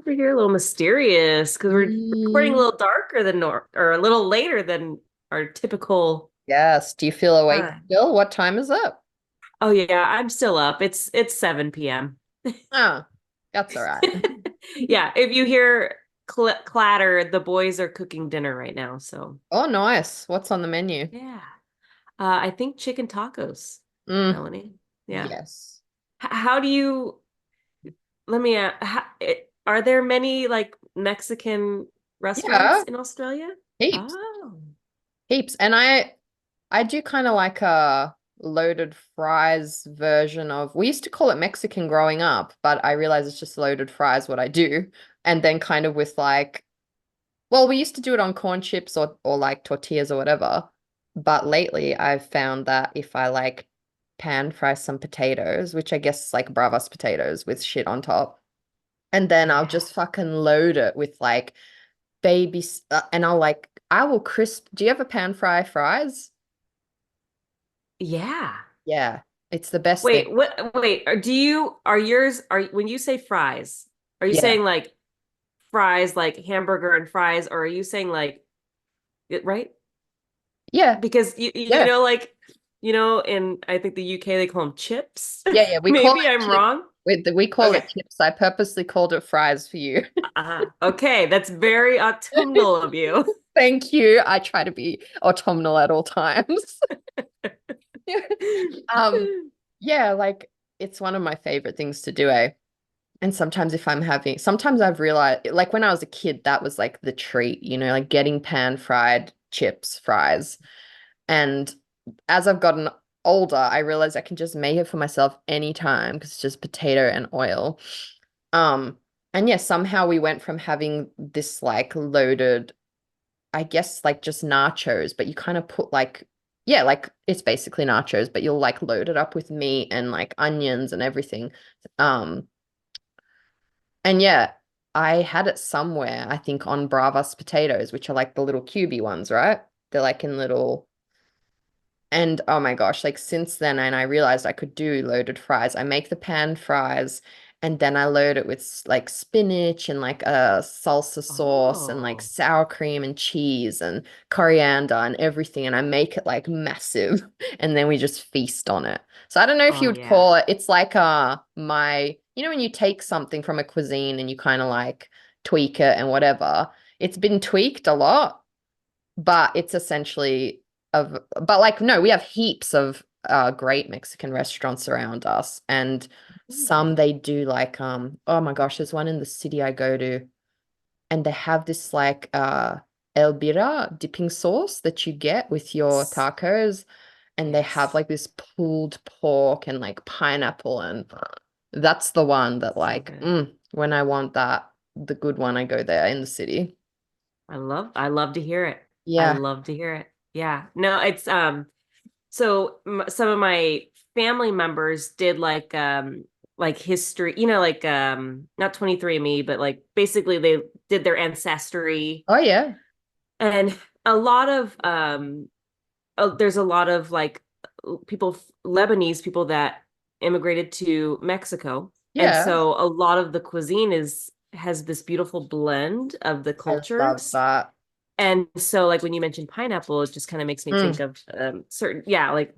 over here, a little mysterious because we're recording a Mm, little darker than or a little later than our typical yes. Do you feel awake time. still? What time is it? Oh yeah, I'm still up. It's 7 p.m. Ah, that's all right. Yeah, if you hear clatter, the boys are cooking dinner right now. So Oh, nice. What's on the menu? yeah, I think chicken tacos, Mm, Melanie. Yeah. yes. How do you? Let me. Are there many like Mexican restaurants Yeah, in Australia? heaps. Oh. Heaps. And I do kind of like a loaded fries version of, we used to call it Mexican growing up, but I realize it's just loaded fries what I do. And then kind of with like, well, we used to do it on corn chips or like tortillas or whatever. But lately I've found that if I like pan fry some potatoes, which I guess is like bravas potatoes with shit on top, and then I'll Yeah. just fucking load it with like and I will crisp. Do you ever pan fry fries? Yeah. Yeah, it's the best thing. Wait, what wait, are yours are when you say fries, are you Yeah. saying like fries like hamburger and fries, or are you saying like right? Yeah. Because you Yeah. know like in I think the UK they call them chips. Yeah, yeah. We call Maybe it I'm chips. wrong. We call Okay. it chips. I purposely called it fries for you. Okay, that's very autumnal of you. Thank you. I try to be autumnal at all times. Um, yeah, like it's one of my favorite things to do, eh? And sometimes if I'm having, sometimes I've realized, like when I was a kid, that was like the treat, like getting pan fried chips, fries. And as I've gotten older, I realize I can just make it for myself anytime because it's just potato and oil. Um, and yeah, somehow we went from having this like loaded, I guess like just nachos, but you kind of put like, yeah, like it's basically nachos, but you'll like load it up with meat and like onions and everything. Um, and yeah, I had it somewhere, I think on Bravas potatoes, which are like the little cubey ones, right? They're like in little, and oh my gosh, like since then, and I realized I could do loaded fries. I make the pan fries and then I load it with like spinach and like a salsa sauce and like Oh. sour cream and cheese and coriander and everything. And I make it like massive and then we just feast on it. So I don't know if Oh you would yeah. call it, it's like when you take something from a cuisine and you kind of like tweak it and whatever, it's been tweaked a lot, but it's essentially but like no, we have heaps of great Mexican restaurants around us, and some they do like oh my gosh, there's one in the city I go to, and they have this like Elvira dipping sauce that you get with your Yes. tacos, and they have Yes. like this pulled pork and like pineapple, and that's the one that So like good. when I want that, the good one, I go there in the city. I love to hear it. I Yeah. love to hear it. Yeah. No, it's so some of my family members did like history, like not 23andMe, but like basically they did their ancestry Oh yeah. and a lot of there's a lot of like people Lebanese people that immigrated to Mexico. And Yeah. so a lot of the cuisine is has this beautiful blend of the I love cultures. that. And so like when you mentioned pineapple, it just kind of makes me think Mm, of certain, yeah, like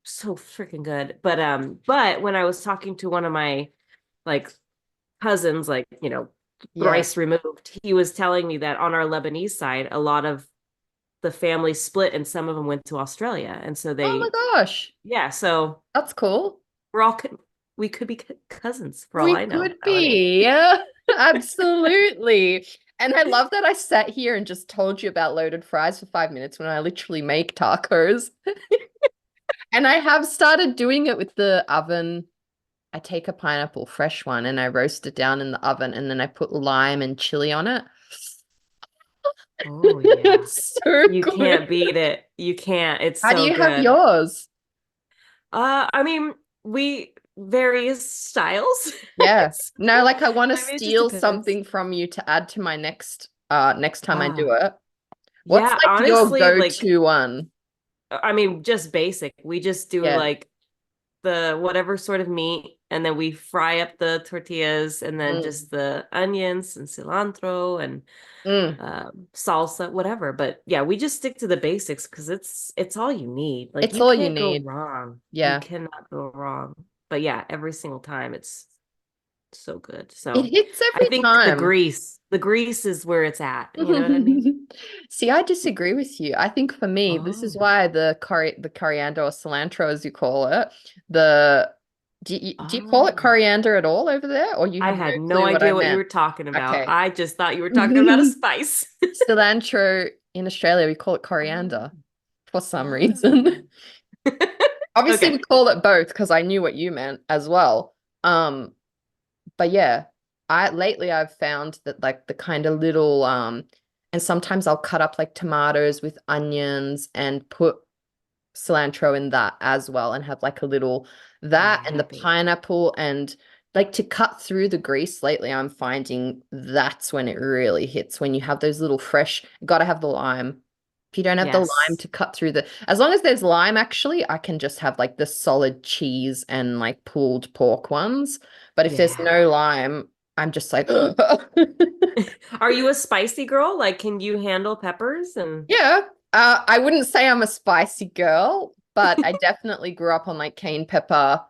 so freaking good. But when I was talking to one of my like cousins, like, yeah. thrice removed, he was telling me that on our Lebanese side, a lot of the family split and some of them went to Australia. And so Oh my they, gosh. yeah, so That's cool. we're all, we could be cousins for all We I know, could Melanie. be. Yeah, absolutely. And I love that I sat here and just told you about loaded fries for 5 minutes when I literally make tacos. And I have started doing it with the oven. I take a pineapple, fresh one, and I roast it down in the oven, and then I put lime and chili on it. Oh, yeah. It's so You good. can't beat it. You can't. It's How do so you have good. yours? I mean, we various styles. Yeah. It's, No, like I want to I mean, it just steal depends. something from you to add to my next time I do Ah, it. What's yeah, like your honestly, like, go-to one? I mean, just basic. We just do Yeah. like the whatever sort of meat. and then we fry up the tortillas, and then Mm. just the onions and cilantro and Mm. salsa, whatever. But yeah, we just stick to the basics because it's all you need. Like It's you all you can't go need. wrong. You Yeah. cannot go wrong. But yeah, every single time it's so good. It So hits I every think time. the grease is where it's at. You know what I mean? See, I disagree with you. I think for me, this is Oh, why the coriander or cilantro, as you call it, the do you call it oh. coriander at all over there, or you I have no had no clue what I idea what you meant? were talking about. Okay. I just thought you were talking about a spice. Cilantro in Australia, we call it coriander Oh. for some Oh. reason. Obviously, Okay. we call it both because I knew what you meant as well. But yeah, I lately I've found that like the kind of little and sometimes I'll cut up like tomatoes with onions and put cilantro in that as well and have like a little that and the Yeah. pineapple and like to cut through the grease lately I'm finding that's when it really hits when you have those little fresh, gotta have the lime. If you don't have the lime Yes. to cut through the, as long as there's lime, actually, I can just have like the solid cheese and like pulled pork ones. But if there's Yeah. no lime, I'm just like, Are you a spicy girl? Like, can you handle peppers and yeah. I wouldn't say I'm a spicy girl, but I definitely grew up on like cayenne pepper.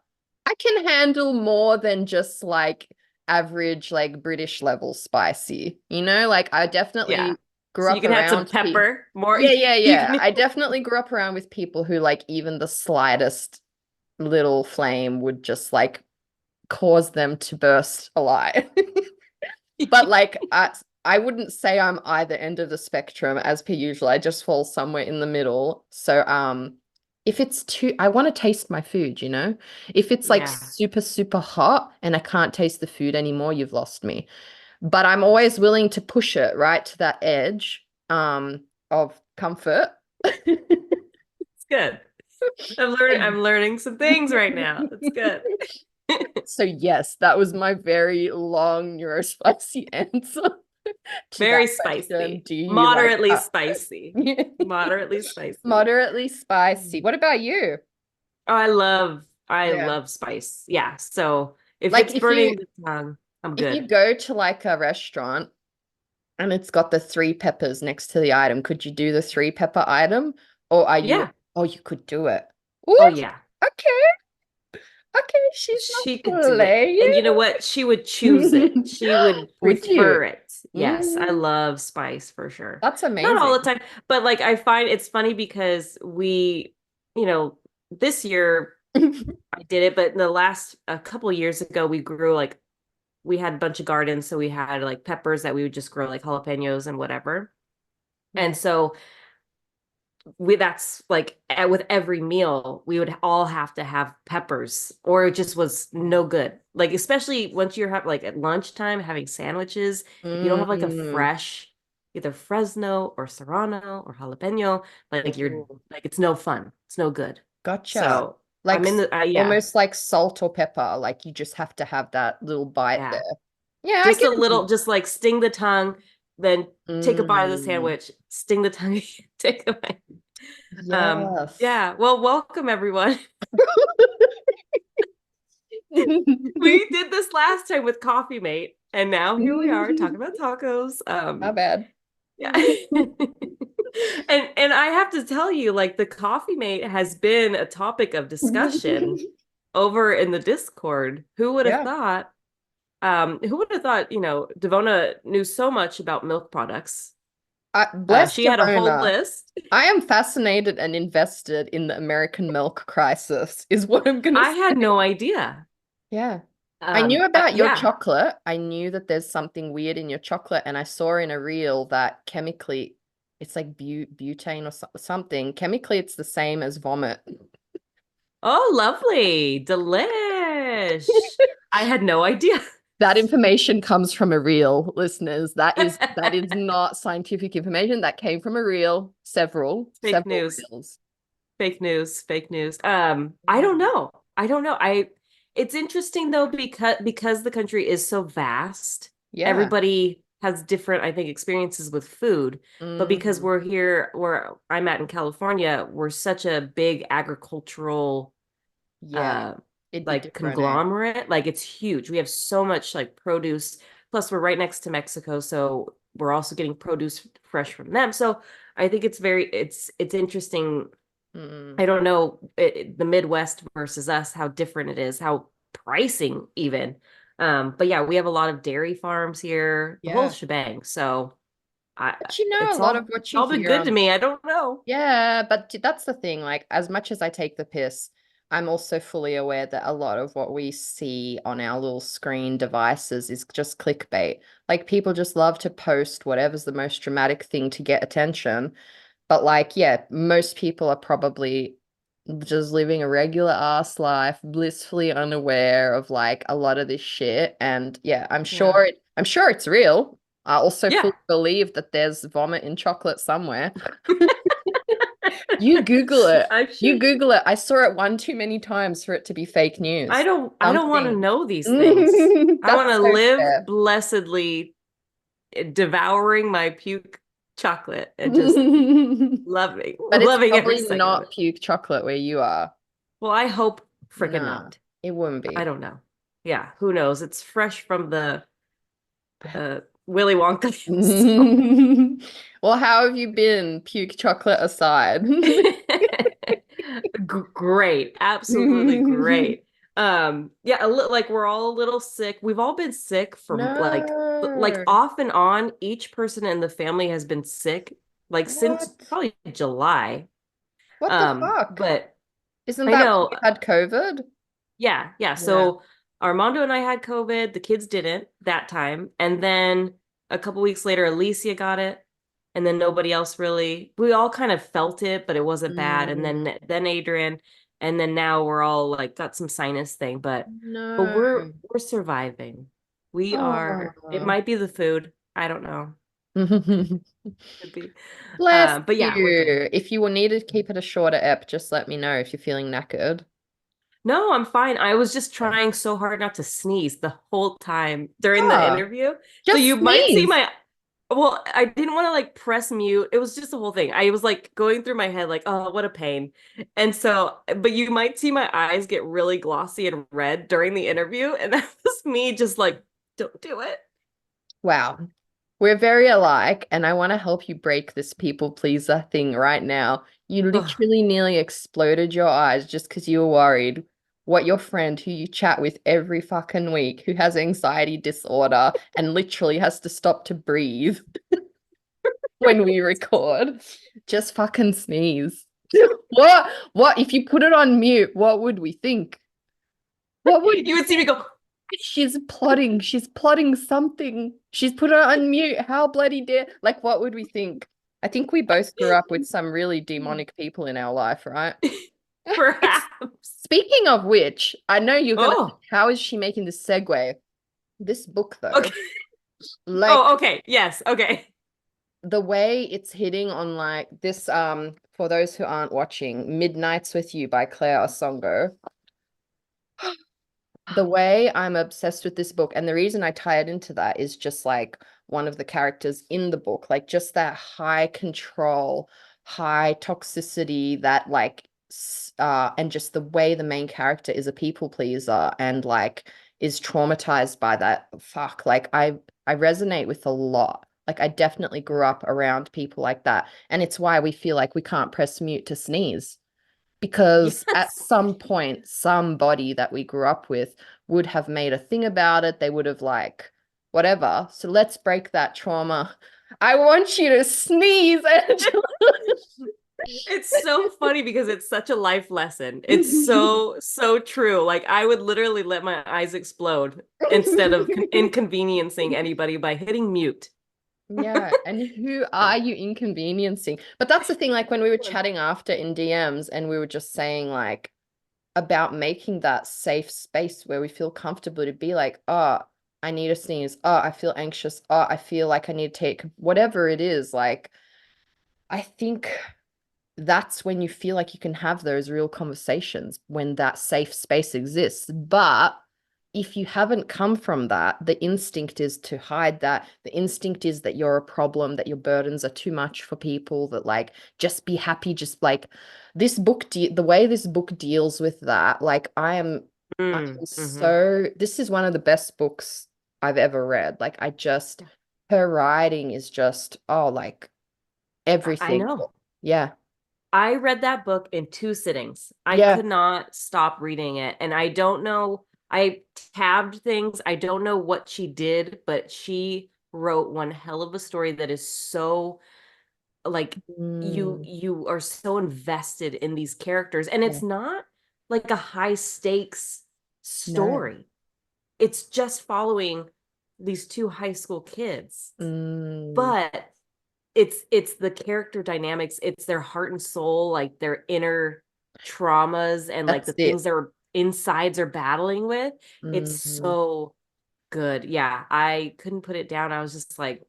I can handle more than just like average, like British level spicy. Like I yeah. definitely grew So you up can have some around people. pepper more. Yeah, yeah, You yeah. can. I definitely grew up around with people who like even the slightest little flame would just like cause them to burst alive. But like I wouldn't say I'm either end of the spectrum as per usual. I just fall somewhere in the middle. So if it's too I want to taste my food, you know? If it's like Yeah. super, super hot and I can't taste the food anymore, you've lost me. But I'm always willing to push it right to that edge of comfort. It's good. I'm learning some things right now. That's good. So yes, that was my very long neurospicy answer to that Very question. spicy. Do you like Moderately spicy. Moderately spicy. moderately spicy? What about you? Oh, I Yeah. love spice. Yeah. So if Like it's burning the tongue, I'm if you good. go to like a restaurant and it's got the three peppers next to the item, could you do the three pepper item? Or are you, Yeah. oh, you could do it. Oh What? yeah. Okay. Okay, she's not She could do it. And playing. you know what? She would choose it. She would Would you? prefer it. Yes, I Mm, love spice for sure. that's Not all the amazing. time, but like I find it's funny because you know, this year I did it, but in the last a couple years ago we grew like we had a bunch of gardens, so we had like peppers that we would just grow like jalapenos and whatever. And Mm, so we that's like with every meal we would all have to have peppers or it just was no good, like especially once you're like at lunchtime having sandwiches, if you don't have like a mm, fresh either Fresno or Serrano or jalapeno, like you're ooh, like it's no fun, it's no good. gotcha. So Like I'm in the yeah, almost like salt or pepper. Like you just have to have that little bite there. yeah, Yeah, I just get a little, it. just like sting the tongue, then take a bite of the Mm, sandwich, sting the tongue, take a bite. yes. Yeah, well, welcome everyone. We did this last time with Coffee Mate, and now here we are talking about tacos. Not bad. Yeah. And I have to tell you, like the Coffee Mate has been a topic of discussion over in the Discord. Who would have Yeah. thought? Who would have thought, Devona knew so much about milk products. Bless She had a whole Devona. list. I am fascinated and invested in the American milk crisis, is what I'm gonna I had say. no idea. Yeah. I knew about your Yeah. chocolate. I knew that there's something weird in your chocolate, and I saw in a reel that chemically it's like butane or something. Chemically, it's the same as vomit. Oh, lovely. Delish. I had no idea. That information comes from a reel, listeners. That is not scientific information. That came from a reel, several, Fake several news. reels. Fake news. Fake news. I Yeah. don't know. I don't know. It's interesting though because the country is so vast. Yeah. Everybody has different, I think, experiences with food. But because Mhm. we're here where I'm at in California, we're such a big agricultural Yeah. uh It'd be like different, eh? conglomerate. Like it's huge. We have so much like produce. Plus, we're right next to Mexico, so we're also getting produce fresh from them. So I think it's interesting. Mm. I don't know the Midwest versus us, how different it is, how pricing even. But yeah, we have a lot of dairy farms here, the whole Yeah. shebang. So I But you know, a lot of what it's you all been hear good to on, me. I don't know. yeah, but that's the thing. Like, as much as I take the piss, I'm also fully aware that a lot of what we see on our little screen devices is just clickbait. Like, people just love to post whatever's the most dramatic thing to get attention. But, like, yeah, most people are probably just living a regular ass life, blissfully unaware of like a lot of this shit. And yeah, Yeah. I'm sure it's real. I also Yeah. fully believe that there's vomit in chocolate somewhere. You Google it. I'm You sure. Google it. I saw it one too many times for it to be fake news. I don't want to Something. know these things. I want That's to so live fair. blessedly devouring my puke chocolate and just But it's loving every probably second of not it. puke chocolate where you are. Well, I hope freaking Nah, not. it wouldn't I be. don't know. Yeah, who knows? It's fresh from the Willy Wonka. So. Well, how have you been, puke chocolate aside? Great, absolutely great. Yeah, like we're all a little sick. We've all been sick from like No. off and on. Each person in the family has been sick like since What? probably July. What the fuck? But Isn't I that when know, you had COVID? yeah, yeah. Yeah. So Armando and I had COVID. The kids didn't that time. And then a couple weeks later, Alicia got it. And then nobody else really. We all kind of felt it, but it wasn't bad. And Mm, then Adrian, and then now we're all like got some sinus thing, but no. we're surviving. We are. It Oh. might be the food. I don't know. Could be. Bless But yeah, we're good. you. If you will need to keep it a shorter ep, just let me know if you're feeling knackered. No, I'm fine. I was just trying so hard not to sneeze the whole time during the Ah, interview. So just you might see sneeze. my, well, I didn't want to like press mute. It was just the whole thing. I was like going through my head, like, oh, what a pain. And so, but you might see my eyes get really glossy and red during the interview. And that was me just like, don't do it. Wow. We're very alike, and I want to help you break this people pleaser thing right now. You Ugh. literally nearly exploded your eyes just because you were worried what your friend who you chat with every fucking week, who has anxiety disorder and literally has to stop to breathe when we record, just fucking sneeze. What? What? If you put it on mute, what would we think? What would You would see me go, she's plotting? She's plotting something. She's put her on mute. How bloody dare? Like, what would we think? I think we both grew up with some really demonic people in our life, right? It's perhaps. speaking of which, I know you're gonna think, Oh, how is she making this segue? This book, though, okay. like Oh, okay. Yes. Okay. the way it's hitting on like this, for those who aren't watching, Midnights with You by Claire Osongo. The way I'm obsessed with this book, and the reason I tie it into that is just like one of the characters in the book, like just that high control, high toxicity, that like, and just the way the main character is a people pleaser and like is traumatized by that. Fuck, like I resonate with a lot. Like I definitely grew up around people like that, and it's why we feel like we can't press mute to sneeze because at Yes. some point, somebody that we grew up with would have made a thing about it. They would have like, whatever. So let's break that trauma. I want you to sneeze, Angela. It's so funny because it's such a life lesson. It's so true. Like I would literally let my eyes explode instead of inconveniencing anybody by hitting mute. Yeah, and who are you inconveniencing? But that's the thing, like when we were chatting after in DMs and we were just saying like about making that safe space where we feel comfortable to be like, oh, I need a sneeze. Oh, I feel anxious. Oh, I feel like I need to take whatever it is. Like, I think that's when you feel like you can have those real conversations when that safe space exists. But if you haven't come from that, the instinct is to hide that. The instinct is that you're a problem, that your burdens are too much for people, that like just be happy, just like this book, the way this book deals with that, like I am Mm-hmm. This is one of the best books I've ever read. Like her writing is just, oh, like I everything. know. Yeah. I read that book in two sittings. I Yeah. could not stop reading it. And I don't know, I tabbed things. I don't know what she did, but she wrote one hell of a story that is so like Mm, you are so invested in these characters. And yeah. it's not like a high stakes No. story. It's just following these two high school kids. Mm, But it's the character dynamics, it's their heart and soul, like their inner traumas and like that's the it. things their insides are battling with. It's Mm, so good. Yeah, I couldn't put it down. I was just like,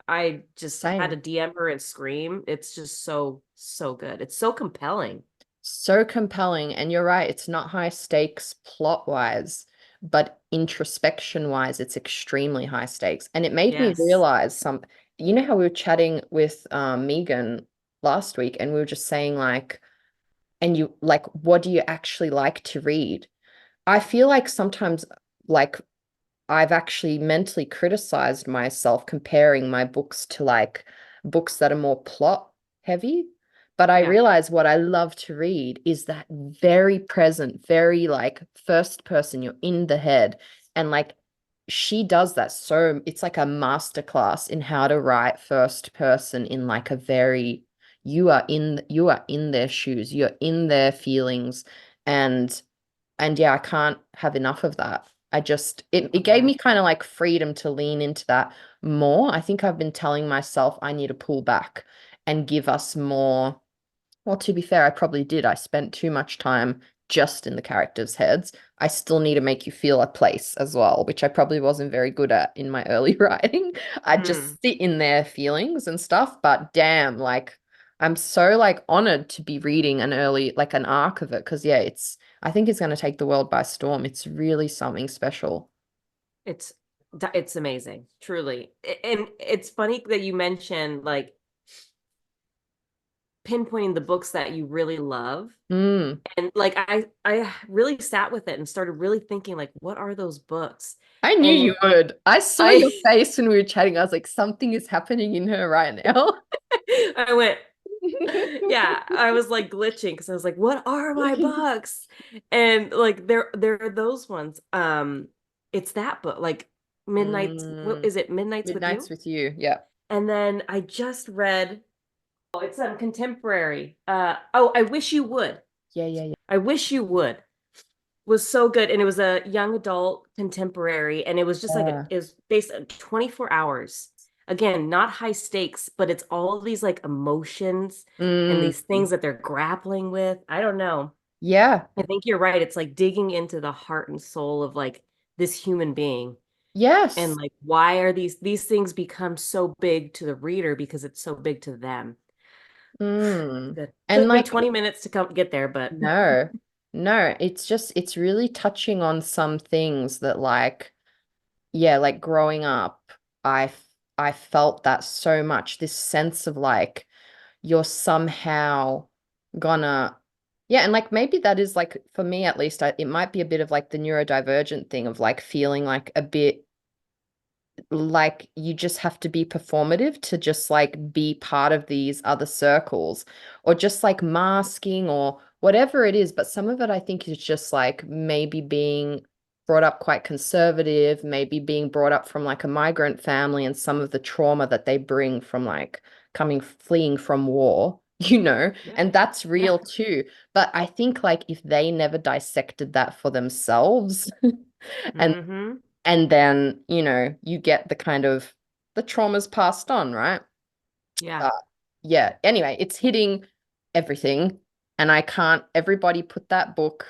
I just had same. to DM her and scream. It's just so good. It's so compelling. So compelling. And you're right, it's not high stakes plot wise, but introspection wise, it's extremely high stakes. And it made me Yes. realize you know how we were chatting with Megan last week, and we were just saying like, and you like, what do you actually like to read? I feel like sometimes, like, I've actually mentally criticized myself comparing my books to like books that are more plot heavy. But I Yeah. realize what I love to read is that very present, very like first person, you're in the head. And like she does that. So it's like a masterclass in how to write first person in like a very, you are in their shoes, you're in their feelings. And yeah, I can't have enough of that. It Love gave that. me kind of like freedom to lean into that more. I think I've been telling myself I need to pull back and give us more. Well, to be fair, I probably did. I spent too much time just in the characters' heads. I still need to make you feel a place as well, which I probably wasn't very good at in my early writing. I Mm. just sit in their feelings and stuff, but damn, like I'm so like honored to be reading an early like an arc of it because yeah, I think it's going to take the world by storm. It's really something special. it's it's amazing, truly. And it's funny that you mentioned like pinpointing the books that you really love. Mm. And like I really sat with it and started really thinking like what are those books? I knew And you would. I saw I your face when we were chatting. I was like, something is happening in her right now. I went yeah, I was like glitching because I was like what are my books? And like there are those ones. It's that book like Midnight, what Mm, is it, Midnights with Midnight's You? with You. Yeah. And then I just read, oh, it's contemporary. Oh, I Wish You Would. Yeah, yeah, yeah. I Wish You Would was so good. And it was a young adult contemporary. And it was just like Yeah. it was based on 24 hours. Again, not high stakes, but it's all of these like emotions and Mm, these things that they're grappling with. I don't know. yeah. I think you're right. It's like digging into the heart and soul of like this human being. And Yes. like, why are these things become so big to the reader because it's so big to them? Mm. Good. And Took me like, 20 minutes to come get there, but no, no, it's really touching on some things that like, yeah, like growing up, I felt that so much, this sense of like you're somehow gonna, yeah, and like maybe that is like for me at least, it might be a bit of like the neurodivergent thing of like feeling like a bit like you just have to be performative to just like be part of these other circles or just like masking or whatever it is. But some of it I think is just like maybe being brought up quite conservative, maybe being brought up from like a migrant family and some of the trauma that they bring from like fleeing from war, yeah. and that's Yeah. real too. But I think like if they never dissected that for themselves, and Mm-hmm. then, you get the kind of the traumas passed on, right? Yeah. But yeah, anyway, it's hitting everything. And I can't, everybody put that book.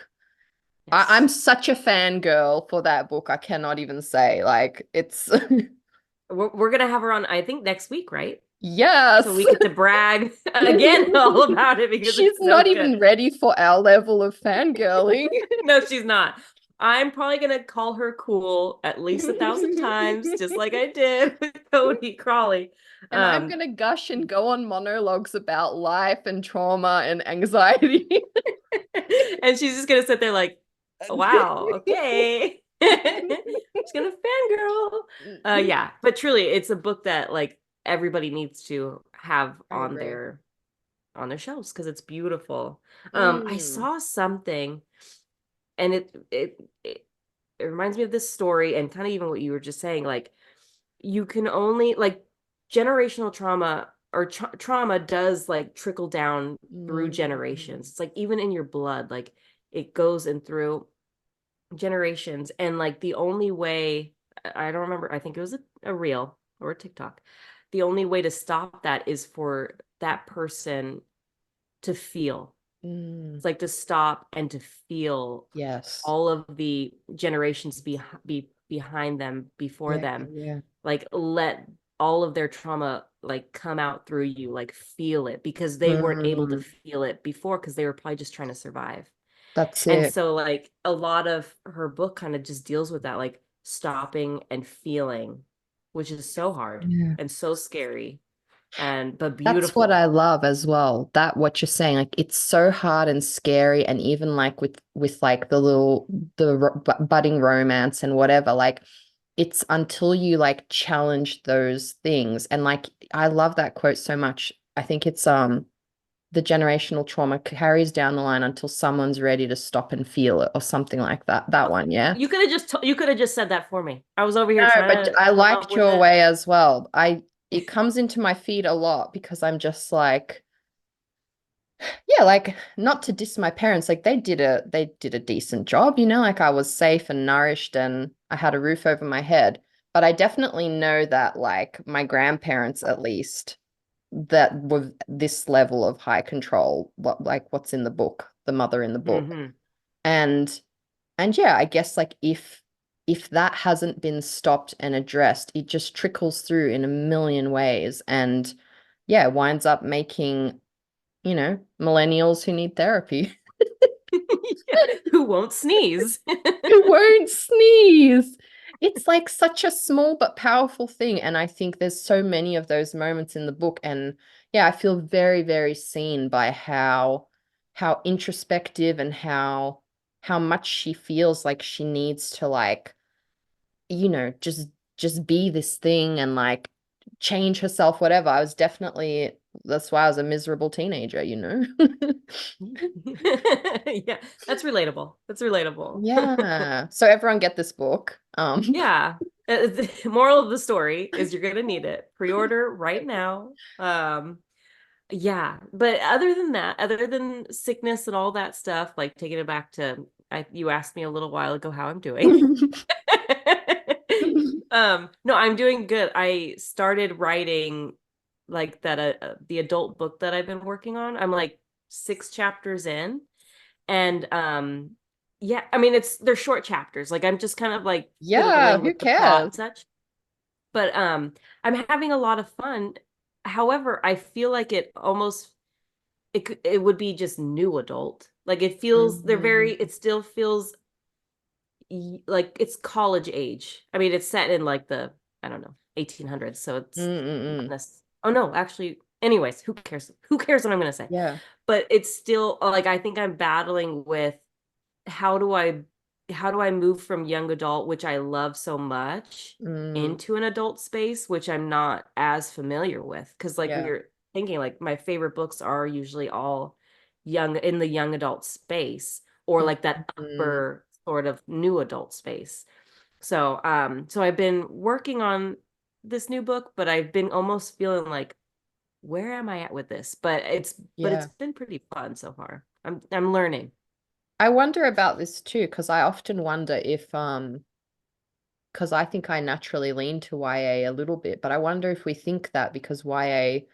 I'm Yes. such a fangirl for that book. I cannot even say, like, it's We're gonna have her on, I think, next week, right? So yes. we get to brag again all about it because She's it's so not good. even ready for our level of fangirling. No, she's not. I'm probably gonna call her cool at least 1,000 times, just like I did with Cody Crawley. And I'm Um, gonna gush and go on monologues about life and trauma and anxiety. and she's just gonna sit there like, Wow. Okay. Just gonna fangirl. Yeah, but truly, it's a book that like everybody needs to have I agree. on their shelves because it's beautiful. I Mm, saw something, and it reminds me of this story, and kind of even what you were just saying. Like, you can only like generational trauma or trauma does like trickle down through generations. mm, It's like even in your blood, like it goes in through generations. And like the only way, I don't remember, I think it was a reel or a TikTok. The only way to stop that is for that person to feel. mm. It's like to stop and to feel Yes. all of the generations behind them, before Yeah, them, yeah. like let all of their trauma like come out through you, like feel it, because they weren't able to Mm, feel it before because they were probably just trying to survive. that's And it. so like a lot of her book kind of just deals with that, like stopping and feeling, which is so hard Yeah. and so scary and but That's what beautiful. I love as well. That what you're saying, like it's so hard and scary, and even like with like the budding romance and whatever, like it's until you like challenge those things. And like I love that quote so much. I think it's the generational trauma carries down the line until someone's ready to stop and feel it or something like that. That one, yeah. You could have just said that for me. I was over here No, trying but to I come up liked with your it. way as well. I It comes into my feed a lot because I'm just like, yeah, like not to diss my parents, like they did a decent job, like I was safe and nourished and I had a roof over my head. But I definitely know that like my grandparents at least that were this level of high control, like what's in the book, the mother in the book. Hmm. And yeah, I guess like if that hasn't been stopped and addressed, it just trickles through in a million ways and yeah, winds up making, millennials who need therapy. Yeah. Who won't sneeze? Who won't sneeze. It's like such a small but powerful thing. And I think there's so many of those moments in the book. And yeah, I feel very, very seen by how introspective and how much she feels like she needs to like, just be this thing and like change herself, whatever. I was definitely That's why I was a miserable teenager. Yeah, that's relatable. That's relatable. Yeah. So everyone get this book. Yeah. The moral of the story is you're gonna need it. Pre-order right now. Yeah, but other than that, other than sickness and all that stuff, like taking it back to you asked me a little while ago how I'm doing. No, I'm doing good. I started writing like that the adult book that I've been working on. I'm like 6 chapters in, and yeah, I mean they're short chapters. Like I'm just kind of like Yeah, fiddling who with the plot cares? and such. But I'm having a lot of fun. However, I feel like it would be just new adult. Like it feels Mhm. it still feels like it's college age. I mean, it's set in like the, I don't know, 1800s, so it's not Mm-mm-mm. necessarily, oh no, actually, anyways, who cares? Who cares what I'm gonna say? Yeah. But it's still like I think I'm battling with how do I how do I move from young adult, which I love so much, Mm. into an adult space, which I'm not as familiar with. Because like we Yeah. were thinking, like my favorite books are usually all young in the young adult space or like that Mhm. upper sort of new adult space. So I've been working on this new book, but I've been almost feeling like, where am I at with this? But it's Yeah. been pretty fun so far. I'm learning. I wonder about this too, because I often wonder if because I think I naturally lean to YA a little bit, but I wonder if we think that because YA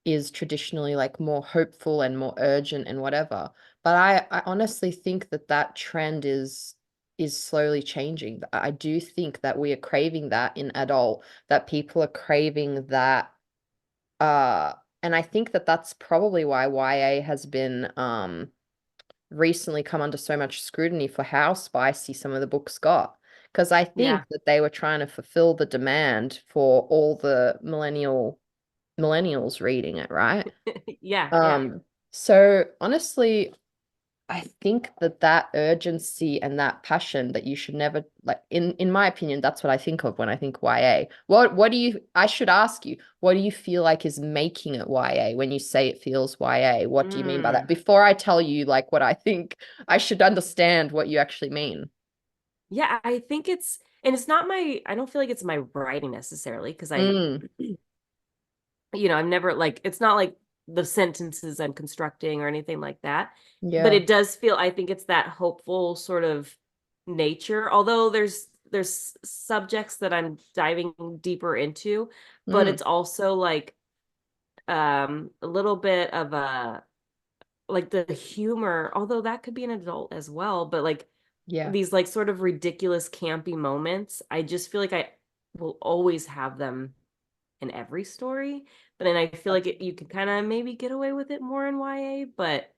is traditionally like more hopeful and more urgent and whatever. But I honestly think that that trend is slowly changing. I do think that we are craving that in adult, that people are craving that. Uh, and I think that that's probably why YA has been recently come under so much scrutiny for how spicy some of the books got. Because I think Yeah. that they were trying to fulfill the demand for all the millennials reading it, right? Yeah, yeah. So honestly, I think that that urgency and that passion that you should never like in my opinion, that's what I think of when I think YA. What do you I should ask you, what do you feel like is making it YA when you say it feels YA? What do you mean by that? Mm. Before I tell you like what I think, I should understand what you actually mean. Yeah, I think and it's not I don't feel like it's my writing necessarily because Mm, I've never like, it's not like the sentences I'm constructing or anything like that. But yeah. it does feel, I think it's that hopeful sort of nature, although there's subjects that I'm diving deeper into, but Mm, it's also like a little bit of a like the humor, although that could be an adult as well, but like yeah. these like sort of ridiculous campy moments, I just feel like I will always have them in every story. But then I feel like you can kind of maybe get away with it more in YA, but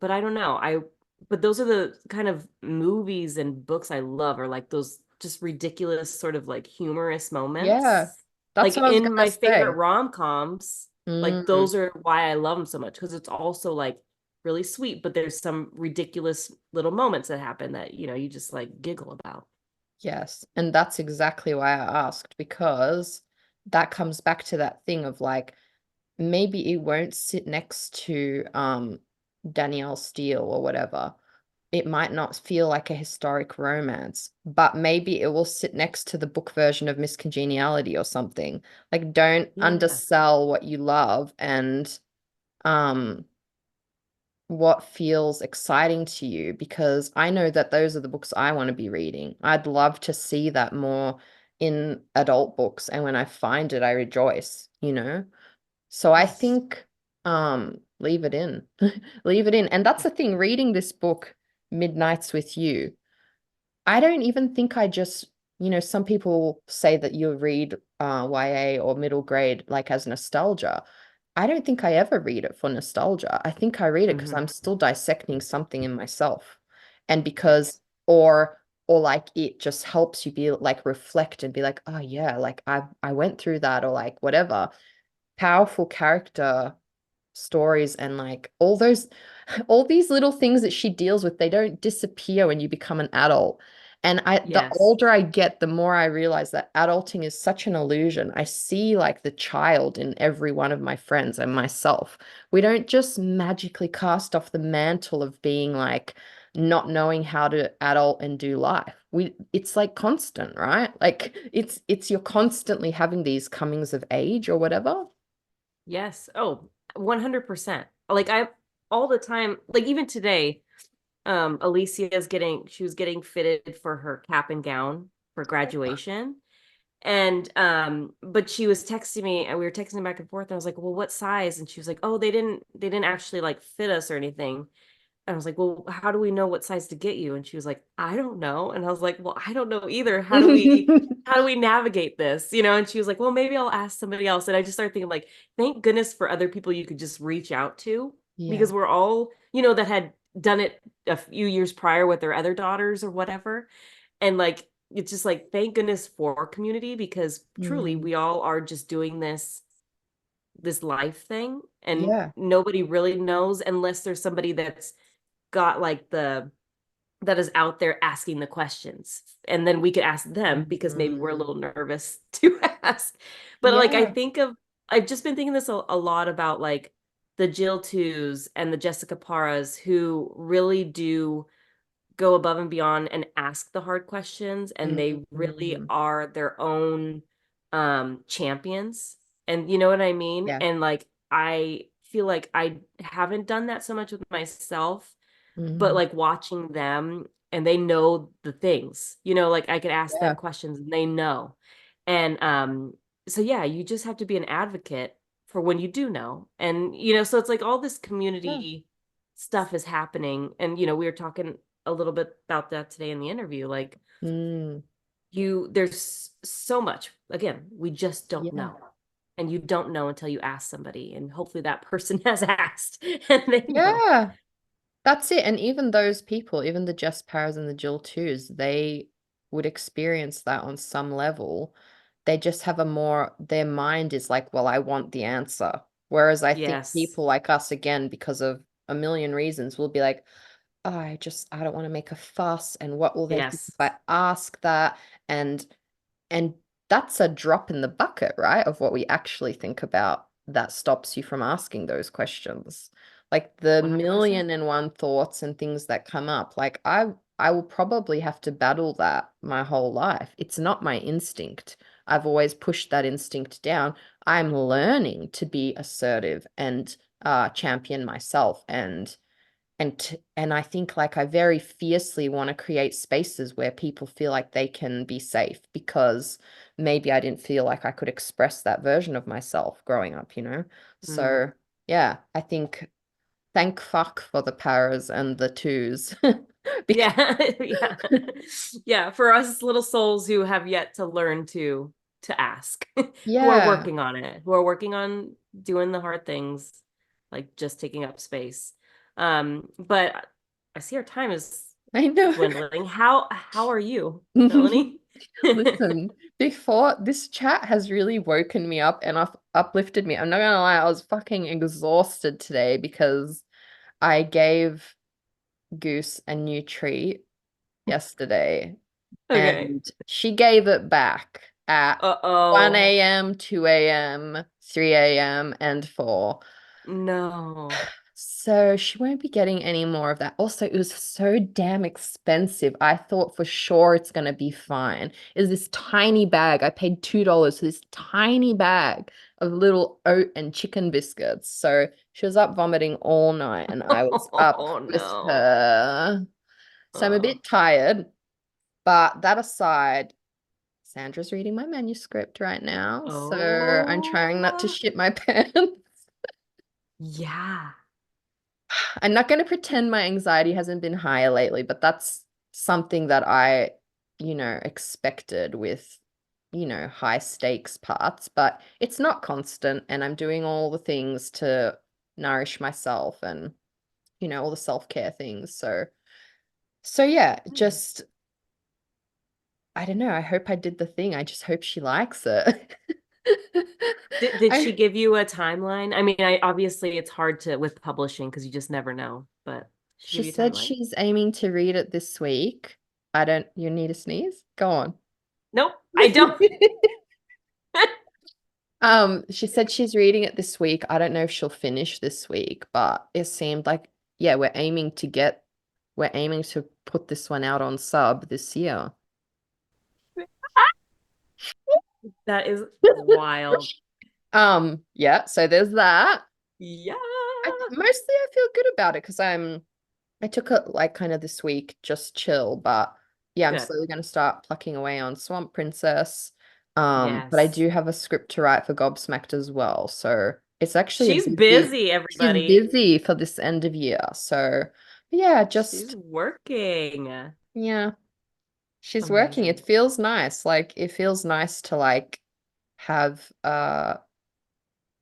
I don't know. But those are the kind of movies and books I love, are like those just ridiculous sort of like humorous moments. Yeah. That's Like what I was in gonna my favorite say. rom-coms, like Mm. those are why I love them so much, because it's also like really sweet, but there's some ridiculous little moments that happen that, you just like giggle about. Yes, and that's exactly why I asked, because that comes back to that thing of like maybe it won't sit next to Danielle Steele or whatever. It might not feel like a historic romance, but maybe it will sit next to the book version of Miss Congeniality or something. Like don't Yeah. undersell what you love and um what feels exciting to you, because I know that those are the books I want to be reading. I'd love to see that more in adult books, and when I find it, I rejoice, you know? So I Yes. think leave it in. Leave it in. And that's the thing, reading this book, Midnights with You. I don't even think I just, some people say that you read YA or middle grade like as nostalgia. I don't think I ever read it for nostalgia. I think I read it because Hmm. I'm still dissecting something in myself. And Yes. because, or like it just helps you be like reflect and be like, oh yeah, like I went through that, or like whatever. Powerful character stories, and like all those all these little things that she deals with, they don't disappear when you become an adult. And the Yes. older I get, the more I realize that adulting is such an illusion. I see like the child in every one of my friends and myself. We don't just magically cast off the mantle of being like not knowing how to adult and do life. It's like constant, right? Like it's you're constantly having these comings of age or whatever. Yes. Oh, 100%. Like I all the time, like even today, she was getting fitted for her cap and gown for graduation. And but she was texting me and we were texting back and forth. And I was like, well, what size? And she was like, oh, they didn't actually like fit us or anything. And I was like, well, how do we know what size to get you? And she was like, I don't know. And I was like, well, I don't know either. How do we navigate this? And she was like, well, maybe I'll ask somebody else. And I just started thinking like, thank goodness for other people you could just reach out to, Yeah. because we're all, that had done it a few years prior with their other daughters or whatever. And like, it's just like, thank goodness for community, because truly Mm, we all are just doing this life thing, and yeah. nobody really knows unless there's somebody that's got like that is out there asking the questions, and then we could ask them because maybe we're a Mm, little nervous to ask. But like yeah. I've just been thinking this a lot about like the Jill Twos and the Jessica Paras, who really do go above and beyond and ask the hard questions, and they really Mm, are their own champions, and you know what I mean. yeah. And like I feel like I haven't done that so much with myself, but Mm, like watching them, and they know the things, like I could ask them yeah. questions and they know. And so yeah, you just have to be an advocate for when you do know. And so it's like all this Yeah. community stuff is happening, and we were talking a little bit about that today in the interview. Like Mm, there's so much, again, we just don't yeah. know, and you don't know until you ask somebody, and hopefully that person has asked and they know. Yeah. That's it. And even those people, even the Jess Paras and the Jill Twos, they would experience that on some level. They just have their mind is like, well, I want the answer. Whereas I think Yes. people like us, again, because of a million reasons, will be like, I don't want to make a fuss, and what will they think if Yes. I ask that? And and that's a drop in the bucket, right? Of what we actually think about that stops you from asking those questions. Like the 100%. million and one thoughts and things that come up. Like I will probably have to battle that my whole life. It's not my instinct. I've always pushed that instinct down. I'm learning to be assertive and champion myself and I think like I very fiercely want to create spaces where people feel like they can be safe because maybe I didn't feel like I could express that version of myself growing up, you know? Mm. So yeah, I think thank fuck for the paras and the twos. Because Yeah. Yeah. Yeah. For us little souls who have yet to learn to ask, who are yeah, working on it, who are working on doing the hard things, like just taking up space. But I see our time is I know. dwindling. How are you, Melanie? Listen, before this chat has really woken me up and uplifted me. I'm not gonna lie, I was fucking exhausted today because I gave Goose a new treat yesterday, Okay. and she gave it back at Uh-oh. 1 a.m., 2 a.m., 3 a.m., and 4. No. So she won't be getting any more of that. Also, it was so damn expensive. I thought for sure it's gonna be fine. It was this tiny bag. I paid $2 for this tiny bag of little oat and chicken biscuits. So she was up vomiting all night, and I was up Oh with no. her. So I'm a Oh. bit tired, but that aside, Sandra's reading my manuscript right now, so I'm trying not to Oh. shit my pants. Yeah. I'm not going to pretend my anxiety hasn't been higher lately, but that's something that I, expected with, high stakes parts, but it's not constant, and I'm doing all the things to nourish myself and, all the self-care things. So yeah, just I don't know. I hope I did the thing. I just hope she likes it. Did she I give you a timeline? I mean, I obviously it's hard to with publishing because you just never know, but she She give you a said timeline? she's aiming to read it this week. I don't, you need a sneeze? Go on. Nope, I don't. She said she's reading it this week. I don't know if she'll finish this week, but it seemed like, yeah, we're aiming to put this one out on sub this year. That is wild. Yeah, so there's that. Yeah. Mostly I feel good about it because I took it like kind of this week, just chill, but yeah, I'm Good. slowly going to start plucking away on Swamp Princess. But I Yes. do have a script to write for Gobsmacked as well. So it's actually a She's busy, busy, she's everybody. busy for this end of year. So yeah, She's just working. yeah, she's working. It Amazing. feels nice. Like it feels nice to like have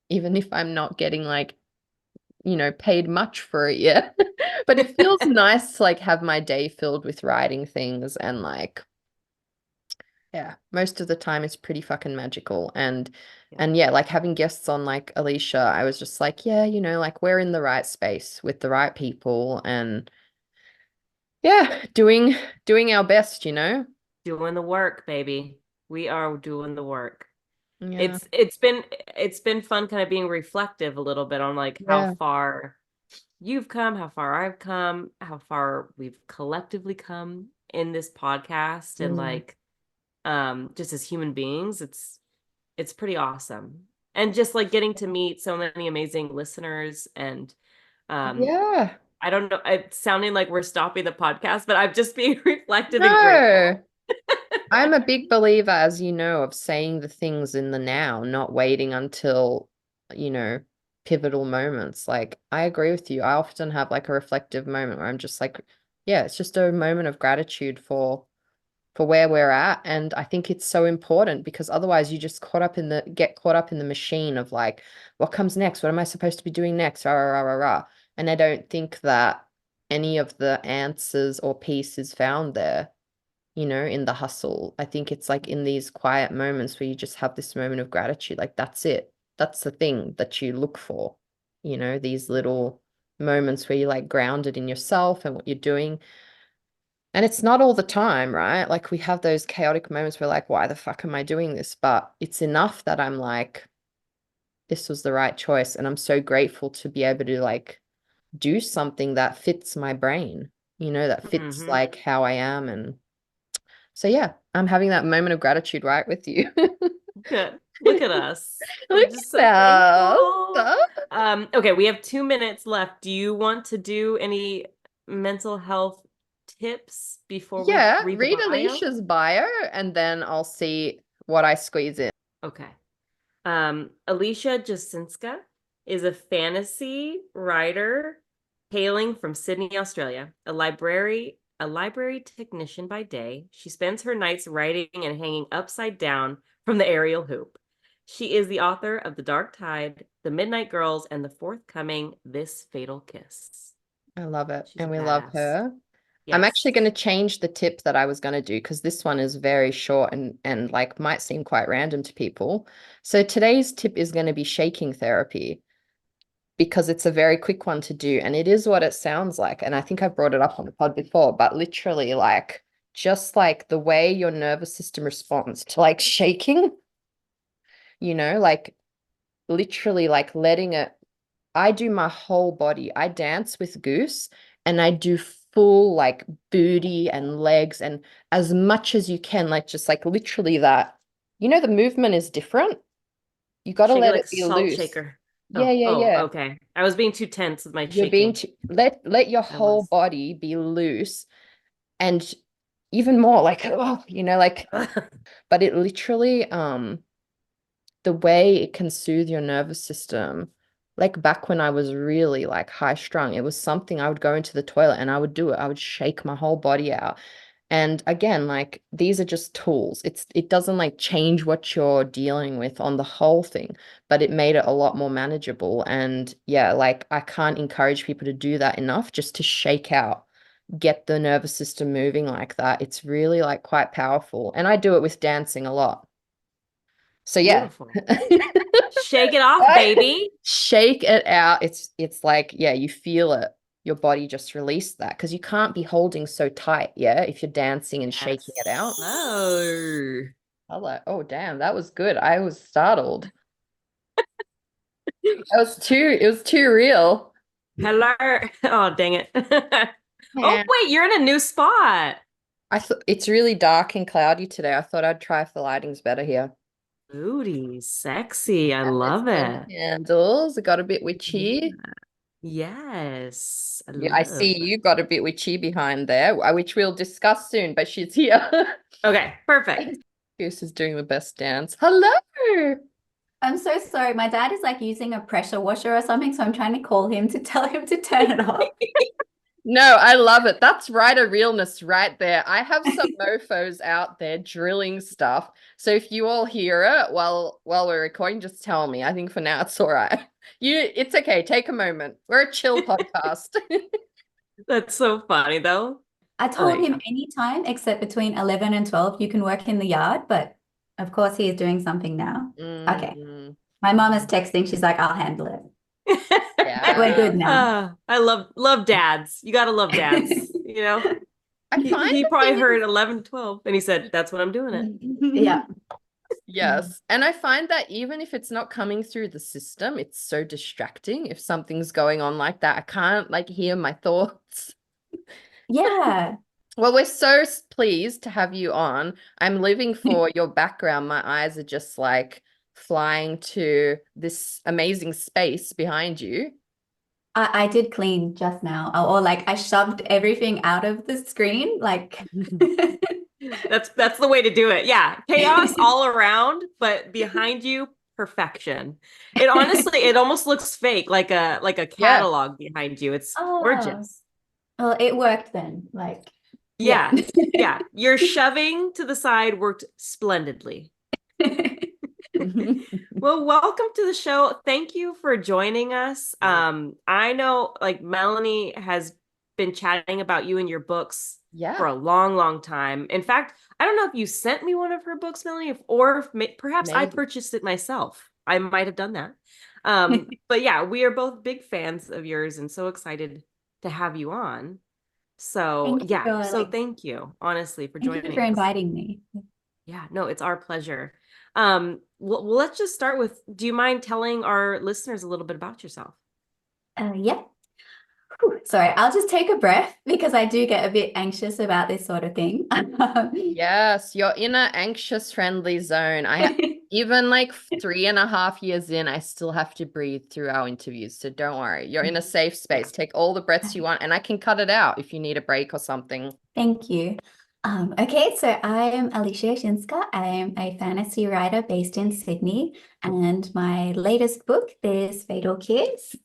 even if I'm not getting like paid much for it yet. But it feels nice to like have my day filled with writing things and like yeah, most of the time it's pretty fucking magical. Yeah. And yeah, like having guests on like Alicia, I was just like, yeah, like we're in the right space with the right people and yeah, doing our best. Doing the work, baby. We are doing the work. Yeah. It's been fun kind of being reflective a little bit on like how Yeah. far you've come, how far I've come, how far we've collectively come in this podcast and Mm. like just as human beings, it's pretty awesome. And just like getting to meet so many amazing listeners and um Yeah. I don't know, it's sounding like we're stopping the podcast, but I'm just being reflective and No. grateful. I'm a big believer, as you know, of saying the things in the now, not waiting until, you know, pivotal moments. Like, I agree with you. I often have like a reflective moment where I'm just like, yeah, it's just a moment of gratitude for where we're at. And I think it's so important because otherwise you just get caught up in the machine of like, what comes next? What am I supposed to be doing next? Rah, rah, rah, rah, rah. And I don't think that any of the answers or peace is found there in the hustle. I think it's like in these quiet moments where you just have this moment of gratitude. Like that's it. That's the thing that you look for, these little moments where you're like grounded in yourself and what you're doing. And it's not all the time, right? Like we have those chaotic moments where like, why the fuck am I doing this? But it's enough that I'm like, this was the right choice. And I'm so grateful to be able to like do something that fits my brain, that fits Mm-hmm. like how I am. And so, yeah, I'm having that moment of gratitude right with you. Good. Look at us. I'm Look just at so thankful. that. Okay, we have 2 minutes left. Do you want to do any mental health tips before we Yeah, read the read bio? Alicia's bio and then I'll see what I squeeze in. Okay. Alicia Jasinska is a fantasy writer hailing from Sydney, Australia, a library technician by day. She spends her nights writing and hanging upside down from the aerial hoop. She is the author of The Dark Tide, The Midnight Girls, and the forthcoming This Fatal Kiss. I love it. She's a And we love badass. her. I'm Yes. actually going to change the tip that I was going to do because this one is very short and like might seem quite random to people. So today's tip is going to be shaking therapy because it's a very quick one to do and it is what it sounds like. And I think I've brought it up on the pod before, but literally like just like the way your nervous system responds to like shaking, like literally like letting it. I do my whole body. I dance with Goose and I do full like booty and legs and as much as you can, like just like literally that. The movement is different. You got to Shake it let like it be salt loose. shaker. Yeah, Oh, yeah, oh, yeah. okay. I was being too tense with my You're being shaking. too, let your I whole was. body be loose and even more like like but it literally the way it can soothe your nervous system. Like back when I was really like high strung, it was something I would go into the toilet and I would do it. I would shake my whole body out. And again, like these are just tools. It doesn't like change what you're dealing with on the whole thing, but it made it a lot more manageable. And yeah, like I can't encourage people to do that enough just to shake out, get the nervous system moving like that. It's really like quite powerful. And I do it with dancing a lot. So yeah. Beautiful. Shake it off, baby. Shake it out. It's like, yeah, you feel it. Your body just released that because you can't be holding so tight, yeah, if you're dancing and shaking it Yes. out. Oh. Hello. Oh, damn, that was good. I was startled. It was too real. Hello. Oh, dang it. Oh, Yeah. wait, you're in a new spot. I thought it's really dark and cloudy today. I thought I'd try if the lighting's better here. Booty, sexy. I And there's love some it. candles. It got a bit Yeah. witchy. Yes, I Yeah, I see love. you got a bit witchy behind there, which we'll discuss soon, but she's here. Okay, perfect. Goose is doing the best dance. Hello. I'm so sorry. My dad is like using a pressure washer or something, so I'm trying to call him to tell him to turn it off. No, I love it. That's writer realness right there. I have some mofos out there drilling stuff. So if you all hear it while we're recording, just tell me. I think for now it's all right. It's okay. Take a moment. We're a chill podcast. That's so funny, though. I Oh, there told you him go. anytime except between 11 and 12, you can work in the yard, but of course he is doing something now. Okay. Mm, My mom is texting. She's like, I'll handle it. We're yeah. good now. I love dads. You gotta love dads, you know? I He find he the probably thing heard 11, 12, and he said, "That's what I'm doing Yeah. it." yes. And I find that even if it's not coming through the system, it's so distracting. If something's going on like that, I can't like hear my thoughts. Yeah. Well, we're so pleased to have you on. I'm living for your background. My eyes are just like flying to this amazing space behind you. I did clean just now, or like I shoved everything out of the screen. Like, That's the way to do it. Yeah, chaos all around, but behind you, perfection. It almost looks fake, like a Yeah. catalog behind you. It's oh, gorgeous. well, it worked then. Like, yeah. Yeah, yeah. Your shoving to the side worked splendidly. Well, welcome to the show. Thank you for joining us. I know like Melanie has been chatting about you and your books for Yeah, a long, long time. In fact, I don't know if you sent me one of her books, Melanie, or if perhaps I maybe. purchased it myself. I might have done that. But yeah, we are both big fans of yours and so excited to have you on. So Thank you yeah, for so thank you honestly for thank you for joining us. inviting me. Yeah, no, it's our pleasure. Well, let's just start with, do you mind telling our listeners a little bit about yourself? Yeah. Whew, sorry, I'll just take a breath because I do get a bit anxious about this sort of thing. Yes, you're in an anxious friendly zone. Even like 3.5 years in, I still have to breathe through our interviews. So don't worry. You're in a safe space. Take all the breaths you want, and I can cut it out if you need a break or something. Thank you. Okay, so I am Alicia Jasinska. I am a fantasy writer based in Sydney, and my latest book, There's Fatal Kiss,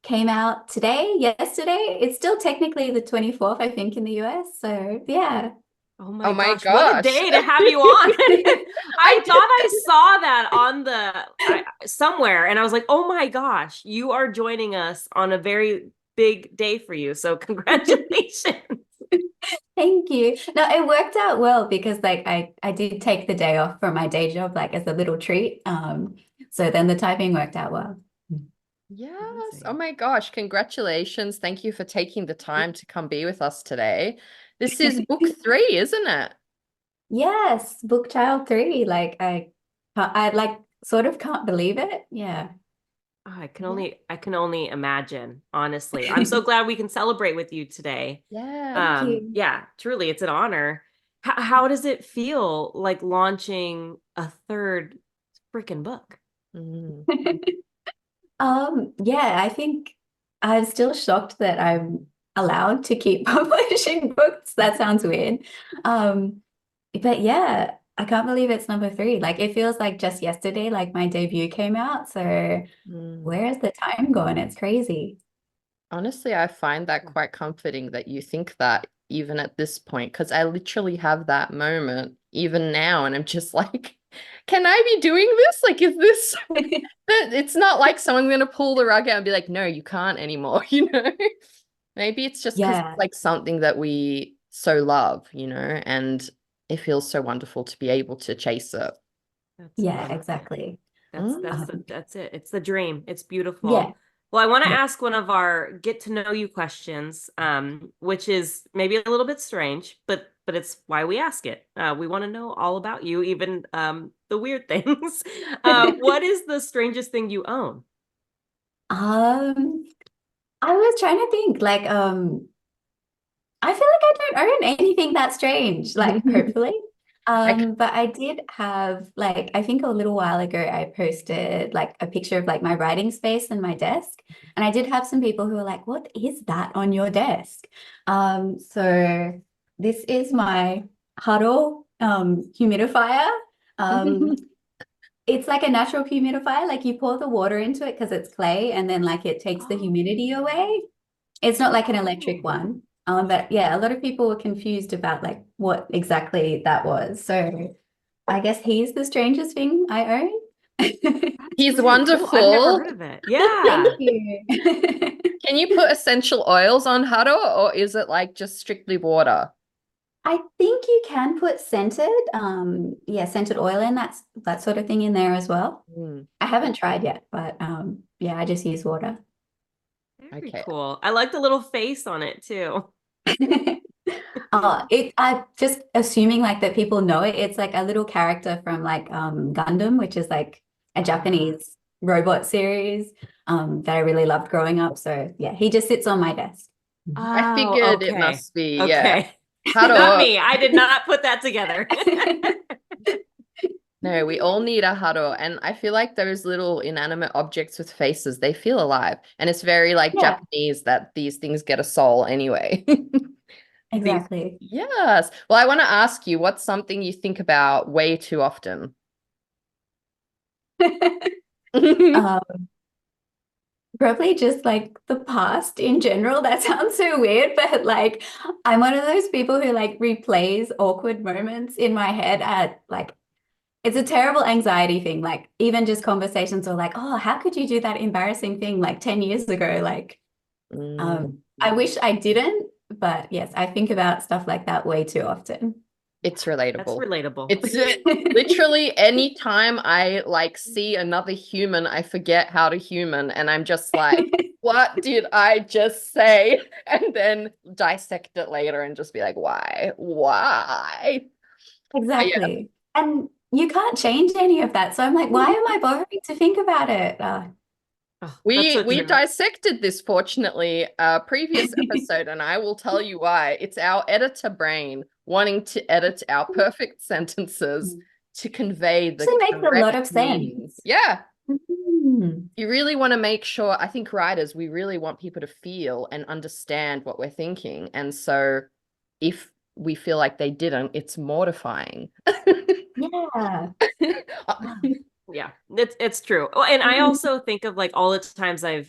came out yesterday. It's still technically the 24th, I think, in the US. So yeah. Oh Oh my my gosh, what a gosh. day to have you on. I I thought I saw that on somewhere and I was like, "Oh my gosh, you are joining us on a very big day for you." So congratulations. Thank you. No, it worked out well because like I did take the day off from my day job like as a little treat. So then the typing worked out well. Yes. Oh Amazing. my gosh. Congratulations. Thank you for taking the time to come be with us today. This is book 3, isn't it? Yes, book child 3. Like I like sort of can't believe it. Yeah. Oh, Yeah. I can only imagine, honestly. I'm so glad we can celebrate with you today. Yeah. Thank you. Yeah, truly, it's an honor. How does it feel like launching a third freaking book? Mm. Yeah, I think I'm still shocked that I'm allowed to keep publishing books. That sounds weird. Um, but yeah, I can't believe it's number 3. Like it feels like just yesterday, like my debut came out. So Mm. where is the time gone? It's crazy. Honestly, I find that quite comforting that you think that even at this point, because I literally have that moment even now, and I'm just like, can I be doing this? Like, is this it's not like someone's gonna pull the rug out and be like, no, you can't anymore, you know? Maybe it's just because it's Yeah, like something that we so love, you know, and it feels so wonderful to be able to chase it. That's yeah, it. exactly. Mm. That's it. It's the dream. It's Yeah, beautiful. Well, I want to yeah. ask one of our get to know you questions, which is maybe a little bit strange, but it's why we ask it. We want to know all about you, even the weird things. What is the strangest thing you own? Um, I was trying to think, like, I feel like I don't own anything that strange, like hopefully. Like, But I did have like I think a little while ago I posted like a picture of like my writing space and my desk. And I did have some people who were like, "What is that on your desk?" So this is my Huddle humidifier. Um, it's like a natural humidifier, like you pour the water into it because it's clay and then like it takes the Oh, humidity away. It's not like an electric oh. one. But yeah, a lot of people were confused about like what exactly that was. So I guess he's the strangest thing I own. That's he's really cool. I've never wonderful. heard of it. Thank Yeah. you. Can you put essential oils on Hado, or is it like just strictly water? I think you can put scented, yeah, scented oil in that sort of thing in there as well. Mm, I haven't tried yet, but yeah, I just use water. Very okay. cool. I like the little face on it too. I just assuming like that people know it. It's like a little character from like Gundam, which is like a Ah. Japanese robot series that I really loved growing up. So yeah, he just sits on my desk. I Oh, figured it okay. must be, yeah. Okay. Not Hado. me. I did not put that together. No, we all need a Hado. And I feel like those little inanimate objects with faces, they feel alive. And it's very like Yeah, Japanese that these things get a soul anyway. These, exactly. yes. Well, I want to ask you, what's something you think about way too often? Um, Probably just like the past in general. That sounds so weird, but like I'm one of those people who like replays awkward moments in my head at like it's a terrible anxiety thing. Like even just conversations are like, oh, how could you do that embarrassing thing like 10 years ago? Like, Mm. I wish I didn't, but yes, I think about stuff like that way too often. It's That's relatable. relatable. It's literally anytime I like see another human, I forget how to human, and I'm just like, what did I just say? And then dissect it later and just be like, why? Why? But yeah, Exactly. And you can't change any of that. So I'm like, why am I bothering to think about it? Oh, that's so we true. dissected this fortunately previous episode, and I will tell you why. It's our editor brain wanting to edit our perfect sentences to convey the Actually makes a lot correct of meanings. sense. Yeah. Mm. You really want to make sure, I think writers, we really want people to feel and understand what we're thinking. And so if we feel like they didn't, it's mortifying. Yeah. Yeah, it's true. Oh, and I also think of like all the times I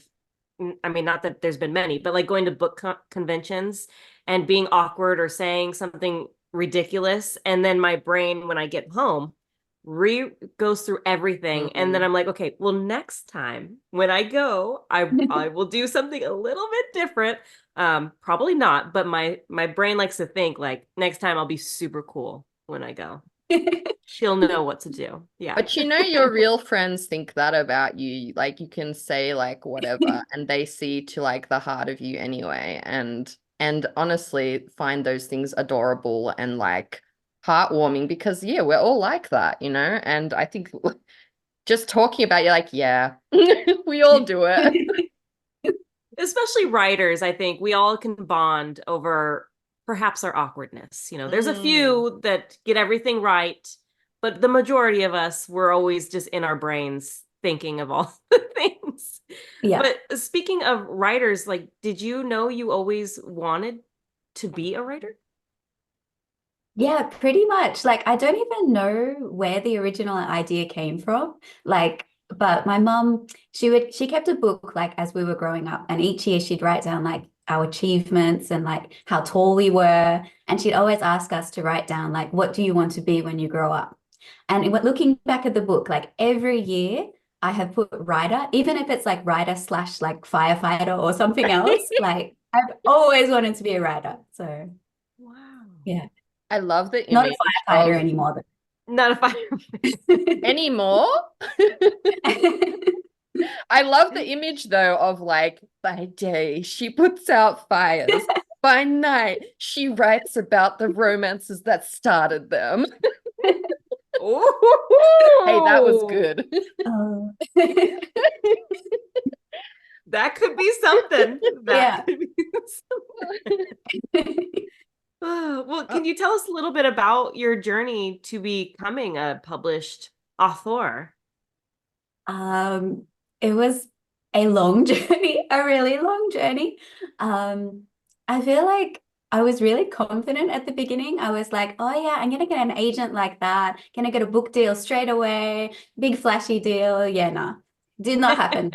mean, not that there's been many, but like going to book conventions and being awkward or saying something ridiculous, and then my brain, when I get home, re goes through everything, and then I'm like, okay, well, next time when I go, I will do something a little bit different. Probably not, but my brain likes to think like next time I'll be super cool when I go. She'll know what to do. Yeah. But you know, your real friends think that about you. Like you can say like whatever, and they see to like the heart of you anyway. And honestly, find those things adorable and like heartwarming because yeah, we're all like that, you know? And I think just talking about you like, yeah, we all do it. Especially writers, I think we all can bond over perhaps our awkwardness. You know, there's a Mm. few that get everything right, but the majority of us, we're always just in our brains thinking of all the things. Yeah. But speaking of writers, like, did you know you always wanted to be a writer? Yeah, pretty much. Like, I don't even know where the original idea came from. Like, but my mum, she kept a book like as we were growing up, and each year she'd write down like our achievements and like how tall we were. And she'd always ask us to write down like, what do you want to be when you grow up? And looking back at the book, like every year I have put writer, even if it's like writer slash like firefighter or something else, like I've always wanted to be a writer. So Wow. yeah. I love the Not a image firefighter of anymore, Not if I. anymore. though. I love the image though of like by day she puts out fires. By night she writes about the romances that started them. Hey, that was Oh, good. Oh. that could be something. That Yeah. could be something. Well, can you tell us a little bit about your journey to becoming a published author? Um, it was a long journey, a really long journey. Um, I feel like I was really confident at the beginning. I was like, oh yeah, I'm gonna get an agent like that, gonna get a book deal straight away, big flashy deal. Yeah, no, did not happen.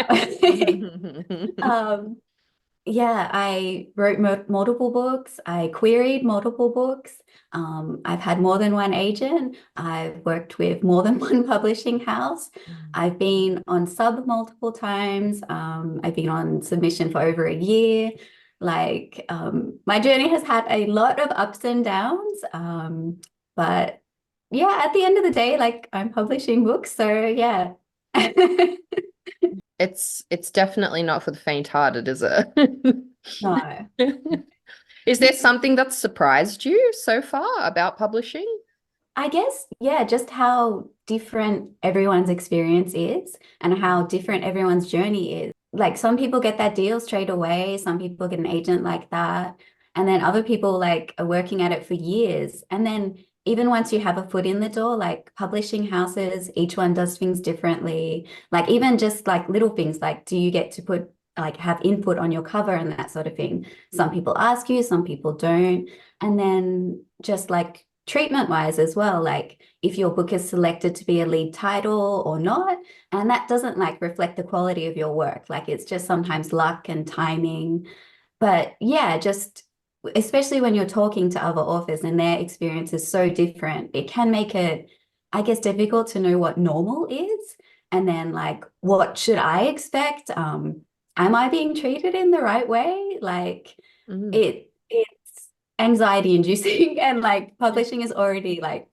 Um, Yeah, I wrote multiple books. I queried multiple books. I've had more than one agent. I've worked with more than one publishing house. I've been on sub multiple times. I've been on submission for over a year. Like, my journey has had a lot of ups and downs. But yeah, at the end of the day, like I'm publishing books. So yeah. It's definitely not for the faint-hearted, is it? No. Is there something that surprised you so far about publishing? I guess, yeah, just how different everyone's experience is and how different everyone's journey is. Like some people get that deal straight away, some people get an agent like that, and then other people like are working at it for years. And then even once you have a foot in the door, like publishing houses, each one does things differently. Like even just like little things like do you get to put like have input on your cover and that sort of thing. Some people ask you, some people don't. And then just like treatment wise as well, like if your book is selected to be a lead title or not, and that doesn't like reflect the quality of your work, like it's just sometimes luck and timing. But yeah, just especially when you're talking to other authors and their experience is so different, it can make it, I guess, difficult to know what normal is. And then like, what should I expect? Am I being treated in the right way? Like Mm. it's anxiety inducing, and like publishing is already like,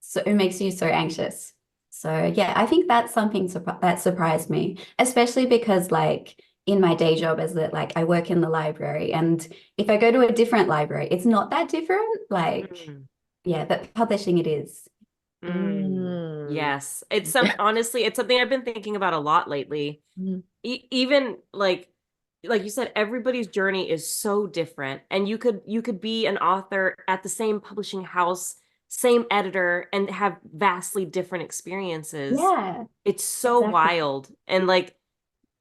so it makes you so anxious. So yeah, I think that's something that surprised me, especially because like in my day job as that, like I work in the library, and if I go to a different library, it's not that different. Like, Mm. yeah, but publishing it is. Yes. It's honestly, it's something I've been thinking about a lot lately. Even like you said, everybody's journey is so different, and you could be an author at the same publishing house, same editor, and have vastly different experiences. Yeah, It's so exactly. wild, and like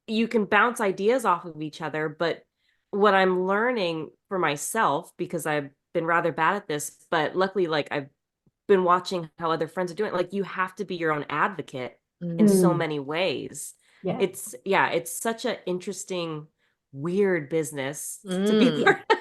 you can bounce ideas off of each other. But what I'm learning for myself, because I've been rather bad at this, but luckily, like I've been watching how other friends are doing, like you have to be your own advocate in so Mm, many ways. yeah. It's such an interesting, weird business to be Mm. part of.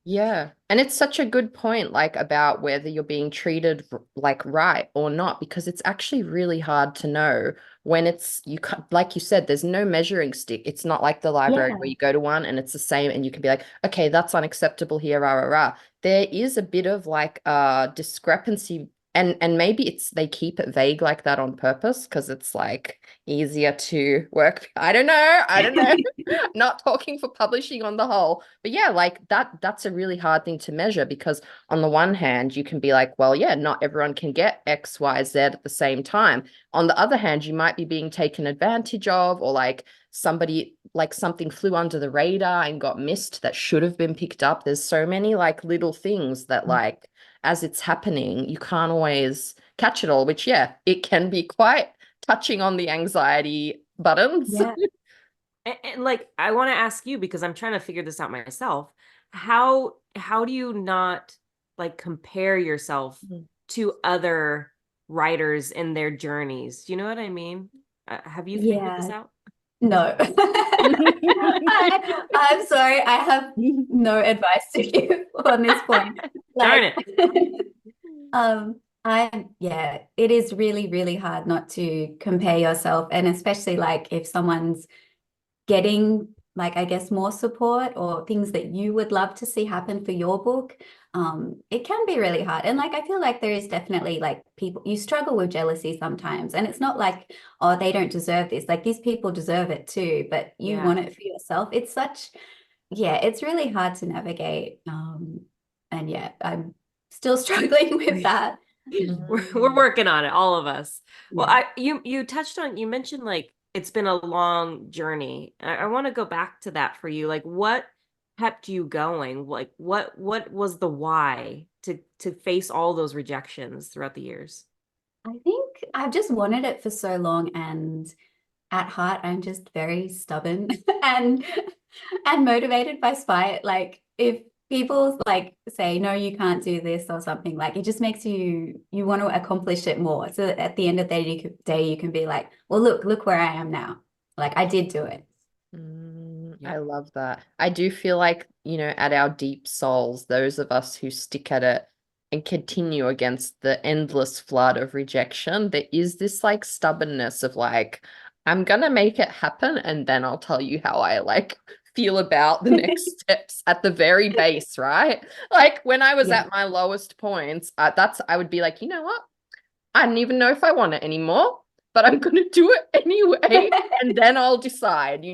Yeah. And it's such a good point, like about whether you're being treated like right or not, because it's actually really hard to know when it's you can't, like you said, there's no measuring stick. It's not like the library Yeah, where you go to one and it's the same and you can be like, okay, that's unacceptable here, rah, rah, rah. There is a bit of like discrepancy. And maybe it's they keep it vague like that on purpose because it's like easier to work. I don't know. I don't know. Not talking for publishing on the whole, but yeah, like that's a really hard thing to measure because on the one hand you can be like, well, yeah, not everyone can get XYZ at the same time. On the other hand, you might be being taken advantage of, or like somebody, like something flew under the radar and got missed that should have been picked up. There's so many like little things that like as it's happening you can't always catch it all, which yeah, it can be quite touching on the anxiety buttons. yeah. And like I want to ask you, because I'm trying to figure this out myself, how do you not like compare yourself to other writers in their journeys? Do you know what I mean? Have you figured this Yeah. out? No. I'm sorry, I have no advice to give on this point. Darn Like, it. yeah, it is really, really hard not to compare yourself. And especially like if someone's getting like I guess more support or things that you would love to see happen for your book, it can be really hard. And like I feel like there is definitely like people, you struggle with jealousy sometimes, and it's not like, oh, they don't deserve this, like these people deserve it too, but you Yeah. want it for yourself. It's such, yeah, it's really hard to navigate. And yeah, I'm still struggling with that. We're working on it, all of us. Well, Yeah. you touched on, you mentioned like it's been a long journey. I want to go back to that for you. Like what kept you going? Like what was the why to face all those rejections throughout the years? I think I've just wanted it for so long, and at heart, I'm just very stubborn and motivated by spite. Like if people like say, no, you can't do this or something, like it just makes you want to accomplish it more. So that at the end of the day, you can be like, well, look where I am now. Like I did do it. I Yep. love that. I do feel like, at our deep souls, those of us who stick at it and continue against the endless flood of rejection, there is this like stubbornness of like, I'm gonna make it happen and then I'll tell you how I like feel about the next steps at the very base, right? Like when I was Yeah. at my lowest points, I would be like, you know what? I don't even know if I want it anymore, but I'm gonna do it anyway, and then I'll decide.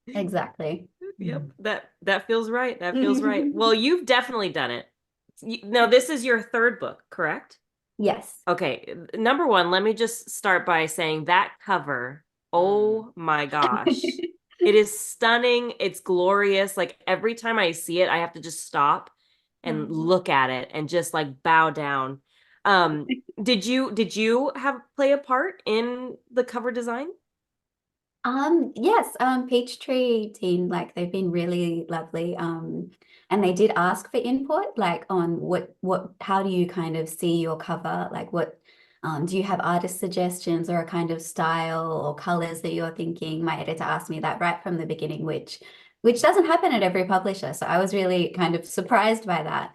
Exactly. Yep, that feels right. That feels right. Well, you've definitely done it. Now, this is your third book, correct? Yes. Okay, number one, let me just start by saying that cover, oh my gosh. It is stunning. It's glorious. Like every time I see it, I have to just stop and look at it and just like bow down. Um, did you have play a part in the cover design? Yes, Peachtree team, like they've been really lovely. And they did ask for input, like on how do you kind of see your cover? Like do you have artist suggestions or a kind of style or colors that you're thinking? My editor asked me that right from the beginning, which doesn't happen at every publisher. So I was really kind of surprised by that.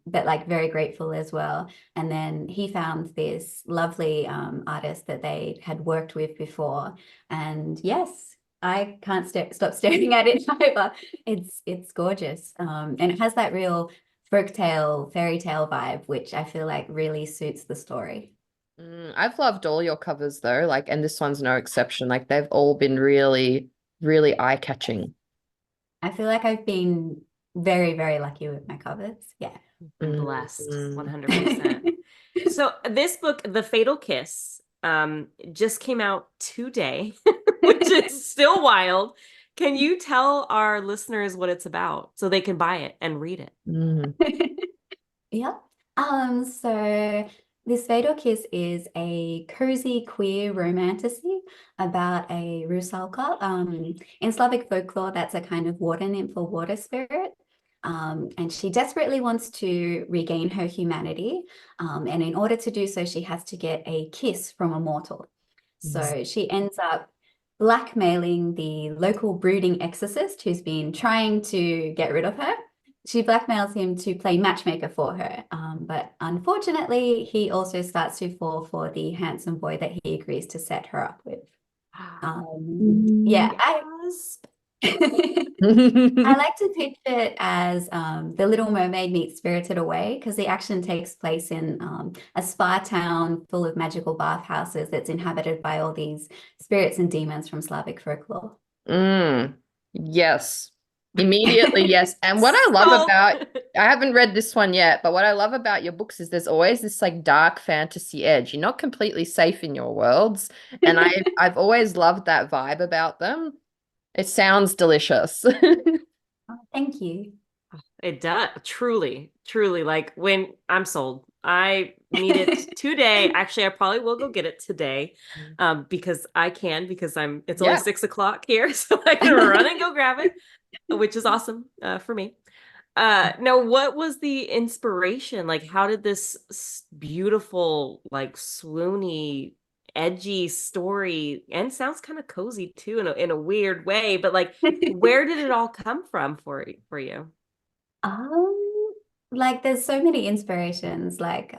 But like very grateful as well. And then he found this lovely artist that they had worked with before. And yes, I can't stop staring at it either. It's gorgeous. And it has that real folktale, fairy tale vibe, which I feel like really suits the story. I've loved all your covers though, like, and this one's no exception. Like they've all been really, really eye-catching. I feel like I've been very, very lucky with my covers. Yeah. I'm blessed, Mm. 100%. So this book, The Fatal Kiss, just came out today, which is still wild. Can you tell our listeners what it's about so they can buy it and read it? Mm. Yep. So this Fatal Kiss is a cozy queer romantasy about a rusalka. In Slavic folklore, that's a kind of water nymph or water spirit. And she desperately wants to regain her humanity. And in order to do so, she has to get a kiss from a mortal. So she ends up blackmailing the local brooding exorcist who's been trying to get rid of her. She blackmails him to play matchmaker for her. But unfortunately, he also starts to fall for the handsome boy that he agrees to set her up with. Yeah, Yes. I like to picture it as The Little Mermaid meets Spirited Away, because the action takes place in a spa town full of magical bathhouses that's inhabited by all these spirits and demons from Slavic folklore. Yes. Immediately, yes. And what I love about, I haven't read this one yet, but what I love about your books is there's always this like dark fantasy edge. You're not completely safe in your worlds. And I've always loved that vibe about them. It sounds delicious. Oh, thank you. It does. Truly, truly. Like when I'm sold, I need it today. Actually, I probably will go get it today, because I can, because it's only 6 o'clock here. So I can run and go grab it, which is awesome for me. Now, what was the inspiration? Like, how did this beautiful, like swoony, edgy story, and sounds kind of cozy too in a weird way, but like, where did it all come from for you? Like there's so many inspirations, like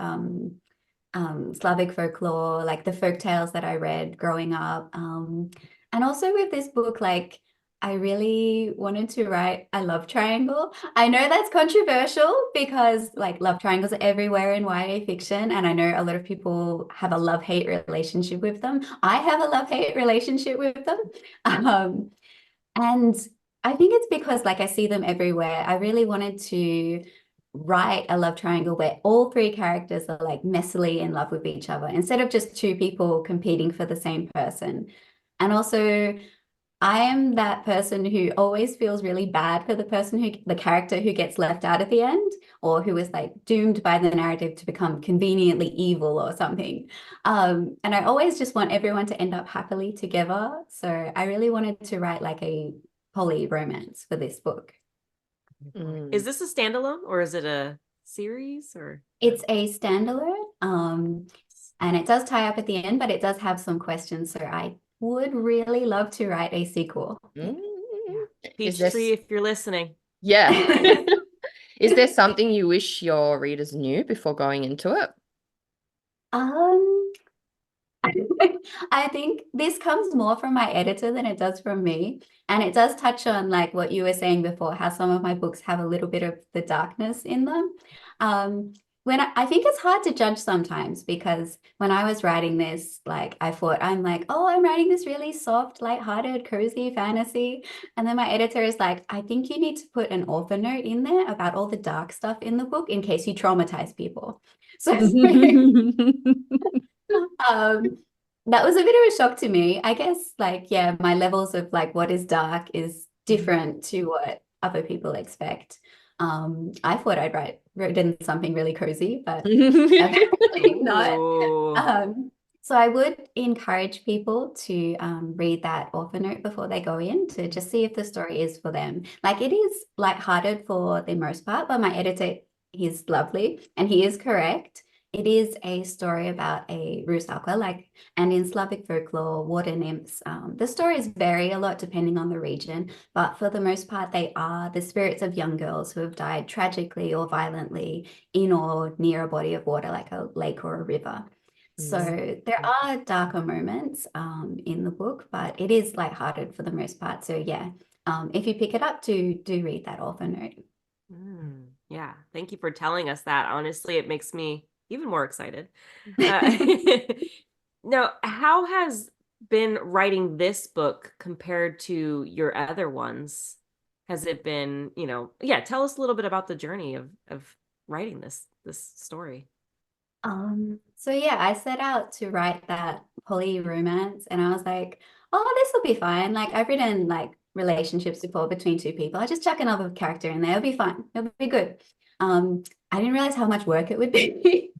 Slavic folklore, like the folk tales that I read growing up. And also with this book, like I really wanted to write a love triangle. I know that's controversial because like love triangles are everywhere in YA fiction, and I know a lot of people have a love-hate relationship with them. I have a love-hate relationship with them. And I think it's because like I see them everywhere. I really wanted to write a love triangle where all three characters are like messily in love with each other instead of just two people competing for the same person. And also, I am that person who always feels really bad for the character who gets left out at the end, or who is like doomed by the narrative to become conveniently evil or something. And I always just want everyone to end up happily together. So I really wanted to write like a poly romance for this book. Is this a standalone or is it a series or? It's a standalone, and it does tie up at the end, but it does have some questions. So I would really love to write a sequel. Peachtree, if you're listening. Yeah. Is there something you wish your readers knew before going into it? I think this comes more from my editor than it does from me. And it does touch on like what you were saying before, how some of my books have a little bit of the darkness in them. When I think it's hard to judge sometimes, because when I was writing this, like I thought I'm like, oh, I'm writing this really soft, lighthearted, cozy fantasy. And then my editor is like, I think you need to put an author note in there about all the dark stuff in the book in case you traumatize people. So that was a bit of a shock to me. I guess like, yeah, my levels of like what is dark is different to what other people expect. I thought I'd written something really cozy, but apparently not. So I would encourage people to read that author note before they go in, to just see if the story is for them. Like it is lighthearted for the most part, but my editor, he's lovely and he is correct. It is a story about a rusalka, and in Slavic folklore, water nymphs. The stories vary a lot depending on the region, but for the most part, they are the spirits of young girls who have died tragically or violently in or near a body of water, like a lake or a river. So Mm. there are darker moments in the book, but it is lighthearted for the most part. So yeah, if you pick it up, do read that author note. Yeah, thank you for telling us that. Honestly, it makes me even more excited. Uh, now, how has been writing this book compared to your other ones? Has it been, yeah, tell us a little bit about the journey of writing this story. So yeah, I set out to write that poly romance, and I was like, oh, this will be fine. Like I've written relationships before between two people. I'll just chuck another character in there. It'll be fine. It'll be good. I didn't realize how much work it would be.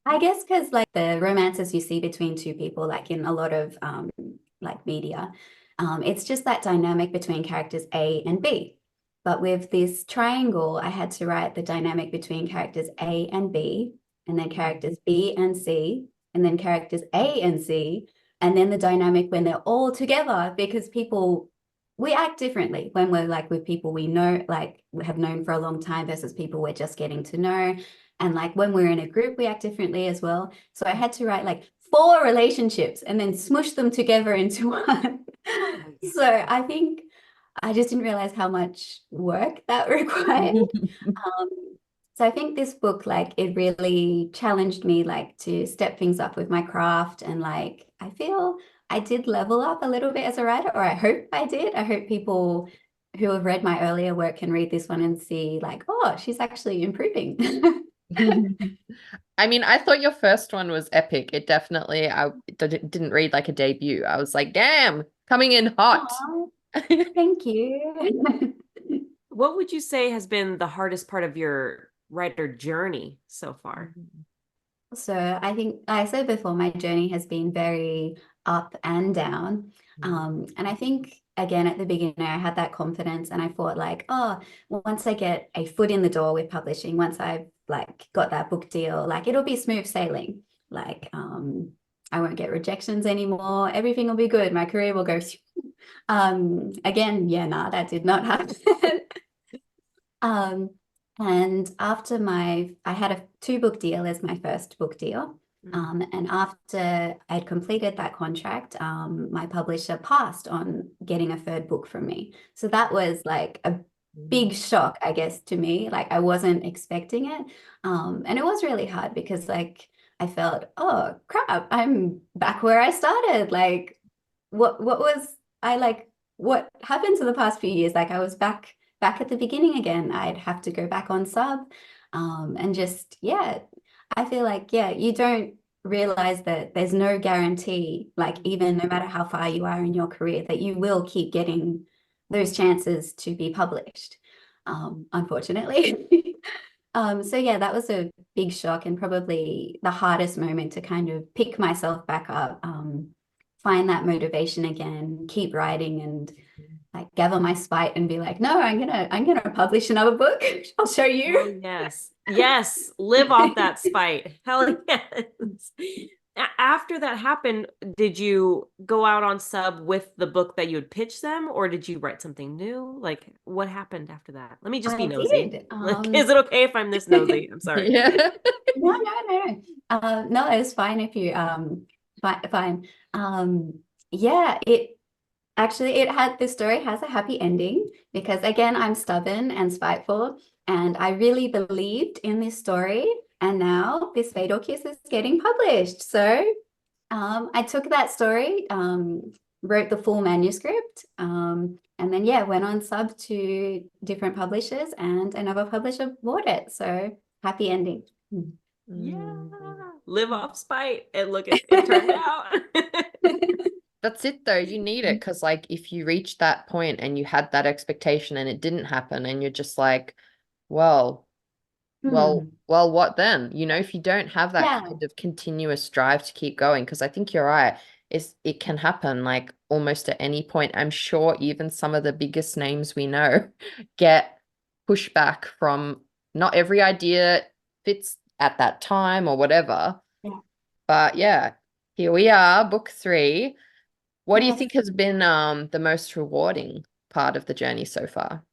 I guess because the romances you see between two people, like in a lot of media, it's just that dynamic between characters A and B. But with this triangle, I had to write the dynamic between characters A and B, and then characters B and C, and then characters A and C, and then the dynamic when they're all together, because we act differently when we're with people we know, we have known for a long time versus people we're just getting to know. And when we're in a group, we act differently as well. So I had to write 4 relationships and then smush them together into one. So I think I just didn't realize how much work that required. So I think this book, it really challenged me, to step things up with my craft. And I feel I did level up a little bit as a writer, or I hope I did. I hope people who have read my earlier work can read this one and see oh, she's actually improving. I mean, I thought your first one was epic. It definitely, I didn't read like a debut. I was like, damn, coming in hot. Aw, thank you. What would you say has been the hardest part of your writer journey so far? So I think I said before, my journey has been very up and down. And I think again at the beginning I had that confidence and I thought oh, once I get a foot in the door with publishing, once I've got that book deal, it'll be smooth sailing. I won't get rejections anymore. Everything will be good. My career will go through. Again, yeah, nah, that did not happen. And after I had a 2-book deal as my first book deal. And after I'd completed that contract, my publisher passed on getting a 3rd book from me. So that was a big shock, I guess, to me. I wasn't expecting it. And it was really hard because I felt, oh crap, I'm back where I started. What happened to the past few years? I was back at the beginning again. I'd have to go back on sub. And just, yeah, I feel yeah, you don't realize that there's no guarantee, even no matter how far you are in your career, that you will keep getting those chances to be published, unfortunately. So yeah, that was a big shock and probably the hardest moment to kind of pick myself back up, find that motivation again, keep writing and gather my spite and be no, I'm gonna publish another book. I'll show you. Oh, yes, live off that spite. Hell yes. After that happened, did you go out on sub with the book that you would pitch them, or did you write something new? What happened after that? Let me just be I nosy. did. Is it okay if I'm this nosy? I'm sorry. Yeah. No. No, it's fine if you fine. Yeah, the story has a happy ending because again, I'm stubborn and spiteful, and I really believed in this story. And now this Fatal Kiss is getting published. So I took that story, wrote the full manuscript, and then yeah, went on sub to different publishers, and another publisher bought it. So happy ending. Yeah, live off spite, and look, it turned out. That's it though. You need it because if you reach that point and you had that expectation and it didn't happen and you're just well, what then? If you don't have that kind of continuous drive to keep going, because I think you're right, it can happen almost at any point. I'm sure even some of the biggest names we know get pushback from not every idea fits at that time or whatever. Yeah. But yeah, here we are, book 3. What do you Yes. think has been the most rewarding part of the journey so far?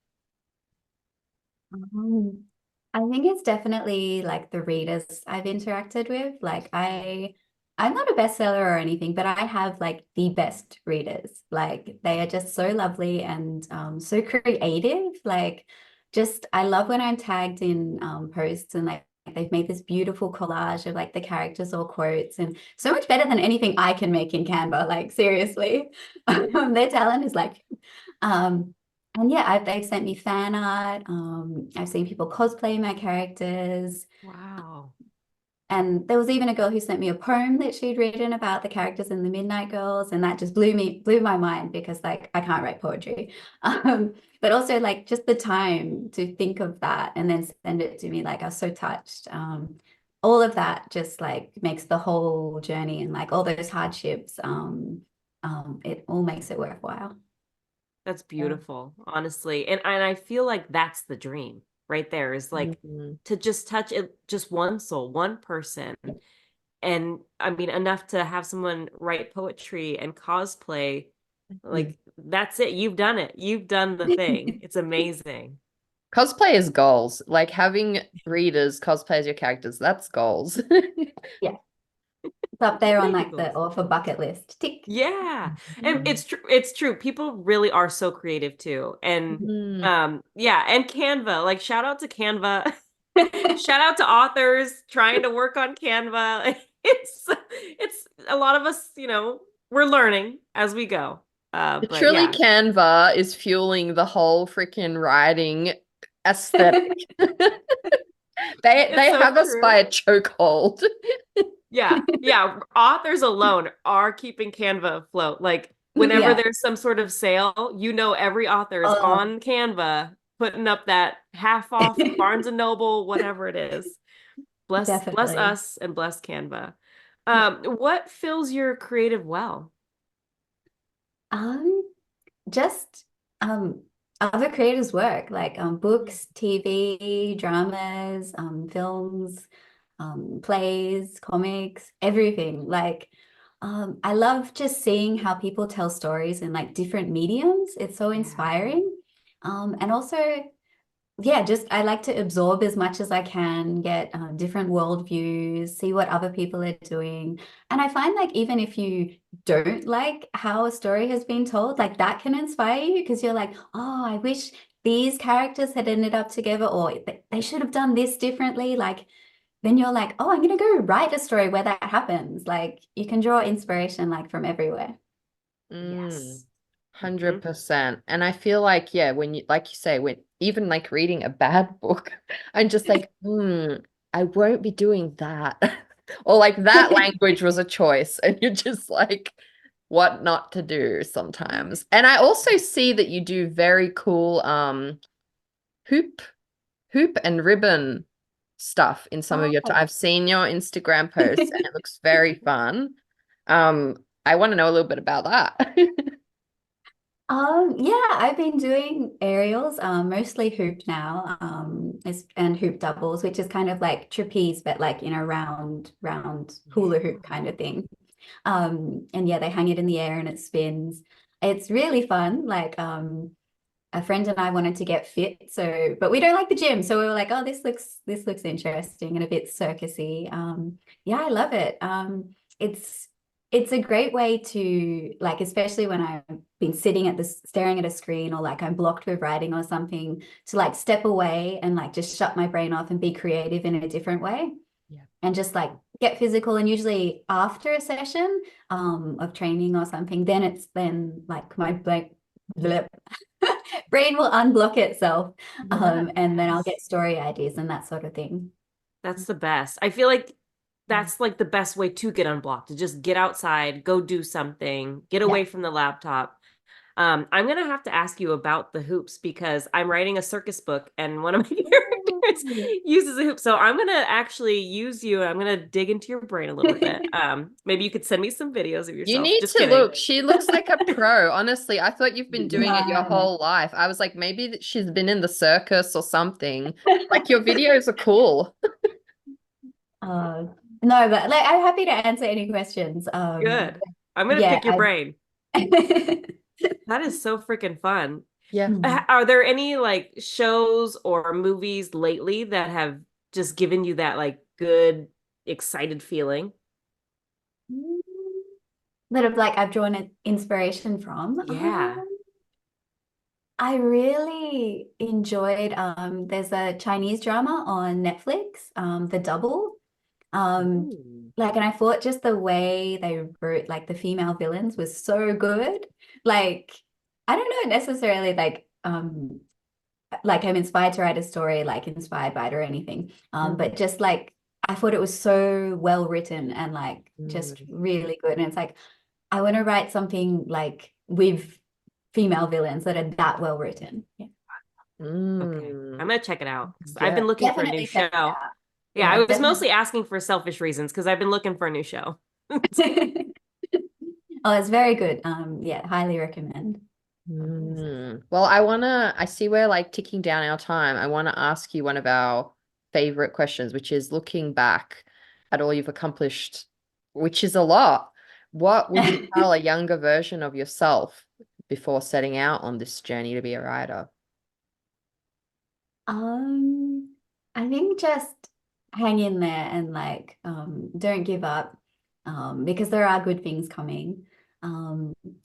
I think it's definitely like the readers I've interacted with. Like I'm not a bestseller or anything, but I have like the best readers. Like they are just so lovely and so creative. Like just I love when I'm tagged in posts and like they've made this beautiful collage of like the characters or quotes and so much better than anything I can make in Canva. Like seriously. Their talent is like um and yeah, they've sent me fan art. I've seen people cosplay my characters. Wow. And there was even a girl who sent me a poem that she'd written about the characters in the Midnight Girls, and that just blew my mind because like I can't write poetry. But also like just the time to think of that and then send it to me, like I was so touched. All of that just like makes the whole journey and like all those hardships, it all makes it worthwhile. That's Yeah. beautiful, honestly. And I feel like that's the dream right there is like Mhm. to just touch it, just one soul, one person. And I mean, enough to have someone write poetry and cosplay. Mm. Like, that's it. You've done it. You've done the thing. It's amazing. Cosplay is goals. Like having readers cosplay as your characters, that's goals. Yeah, it's up there on Baby like the goals. author bucket list. Tick. Yeah. And Mhm. it's true. People really are so creative too. And Mm. yeah, and Canva, like shout out to Canva. Shout out to authors trying to work on Canva. It's a lot of us, we're learning as we go. But Truly, yeah, Canva is fueling the whole freaking writing aesthetic. They it's they so have us by true. a chokehold. Yeah, yeah. Authors alone are keeping Canva afloat. Like whenever Yeah. there's some sort of sale, every author is Oh, on Canva putting up that half off Barnes and Noble, whatever it is. Bless definitely. us and bless Canva. Yeah. What fills your creative well? Um, just other creators' work, like books, TV, dramas, films, plays, comics, everything. Like I love just seeing how people tell stories in like different mediums. It's so Yeah. inspiring. And also yeah, just I like to absorb as much as I can, get different worldviews, see what other people are doing. And I find like even if you don't like how a story has been told, like that can inspire you because you're like, oh, I wish these characters had ended up together, or they should have done this differently. Like then you're like, oh, I'm gonna go write a story where that happens. Like you can draw inspiration like from everywhere. Mm, Yes. Hmm. 100%. And I feel like, yeah, when you, like you say, when even like reading a bad book, I'm just like, I won't be doing that. Or like that language was a choice. And you're just like, what not to do sometimes. And I also see that you do very cool hoop, hoop and ribbon stuff in some of your Oh. I've seen your Instagram posts and it looks very fun. I want to know a little bit about that. Yeah, I've been doing aerials, mostly hoop now, and hoop doubles, which is kind of like trapeze, but like in a round hula Yeah. hoop kind of thing. And yeah, they hang it in the air and it spins. It's really fun. Like, a friend and I wanted to get fit, so but we don't like the gym, so we were like, oh, this looks interesting and a bit circusy. Yeah, I love it. It's it's a great way to like, especially when I've been sitting at this staring at a screen or like I'm blocked with writing or something, to like step away and like just shut my brain off and be creative in a different way Yeah. and just like get physical. And usually after a session of training or something, then like my brain will unblock itself, Yeah. and then I'll get Yes. story ideas and that sort of thing. That's the best. I feel like that's like the best way to get unblocked, to just get outside, go do something, get Yeah. away from the laptop. I'm gonna have to ask you about the hoops because I'm writing a circus book and one of my characters Oh. uses a hoop. So I'm gonna actually use you. I'm gonna dig into your brain a little bit. Maybe you could send me some videos of You yourself. need Just to kidding. look. She looks like a pro. Honestly, I thought you've been doing it your No. whole life. I was like, maybe that she's been in the circus or something. Like your videos are cool. Uh, no, but like I'm happy to answer any questions. Good. I'm gonna Yeah, pick your brain. That is so freaking fun. Yeah. Are there any like shows or movies lately that have just given you that like good, excited feeling? That of like I've drawn an inspiration from. Yeah. I really enjoyed there's a Chinese drama on Netflix, The Double. Um Ooh. like and I thought just the way they wrote like the female villains was so good. Like I don't know necessarily like I'm inspired to write a story like inspired by it or anything. But just like I thought it was so well written and like just really good. And it's like I want to write something like with female villains that are that well written. Yeah. Okay. I'm gonna check it out. I've Yeah. been looking for a new Definitely check it show. out. Yeah, Yeah, I was definitely. mostly asking for selfish reasons because I've been looking for a new show. Oh, it's very good. Yeah, highly recommend. Well, I see we're like ticking down our time. I want to ask you one of our favorite questions, which is looking back at all you've accomplished, which is a lot. What would you tell a younger version of yourself before setting out on this journey to be a writer? I think just hang in there and like don't give up because there are good things coming.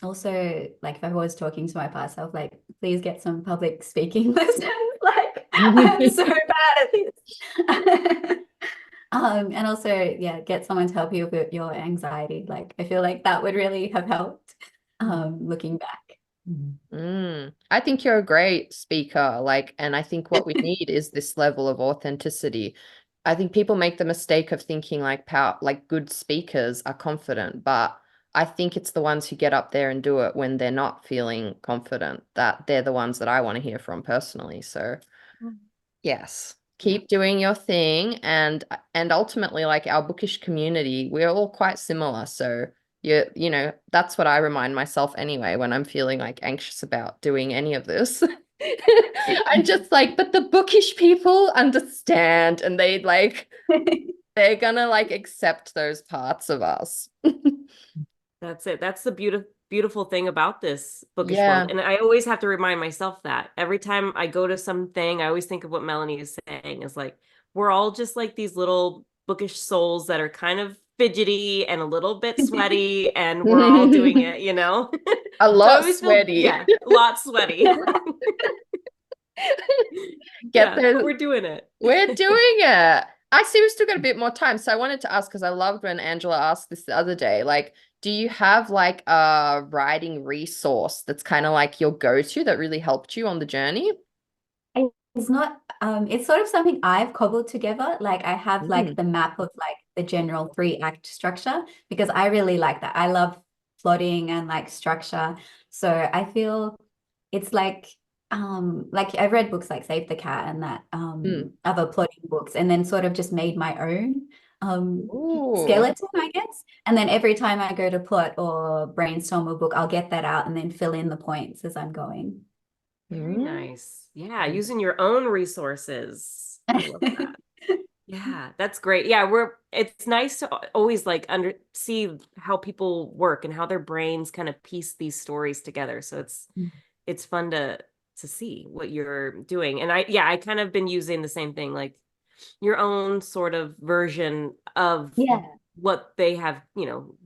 Also like if I was talking to my past self, like please get some public speaking lessons. Like I'm so bad at this. And also, yeah, get someone to help you with your anxiety. Like I feel like that would really have helped looking back. I think you're a great speaker, like, and I think what we need is this level of authenticity. I think people make the mistake of thinking like like good speakers are confident, but I think it's the ones who get up there and do it when they're not feeling confident that they're the ones that I want to hear from personally. So yes, Yeah. keep doing your thing, and ultimately, like our bookish community, we're all quite similar. So you know, that's what I remind myself anyway when I'm feeling like anxious about doing any of this. I'm just like, but the bookish people understand, and they're gonna like accept those parts of us. That's it. That's the beautiful thing about this bookish world. Yeah. And I always have to remind myself that every time I go to something, I always think of what Melanie is saying is like, we're all just like these little bookish souls that are kind of fidgety and a little bit sweaty, and we're all doing it, you know? A So I lot always feel, sweaty. yeah, a lot sweaty. Get Yeah, but there. we're doing it. We're doing it. I see we still got a bit more time. So I wanted to ask, because I loved when Angela asked this the other day, like, do you have like a writing resource that's kind of like your go-to that really helped you on the journey? It's not, it's sort of something I've cobbled together. Like I have like the map of like the general 3-act structure because I really like that. I love plotting and like structure. So I feel it's like I've read books like Save the Cat and that other plotting books and then sort of just made my own Ooh. skeleton, I guess. And then every time I go to plot or brainstorm a book, I'll get that out and then fill in the points as I'm going. Very nice. Yeah, using your own resources. I love that. Yeah, that's great. Yeah, it's nice to always like see how people work and how their brains kind of piece these stories together. So it's fun to see what you're doing. And I kind of been using the same thing, like your own sort of version of Yeah. what they have,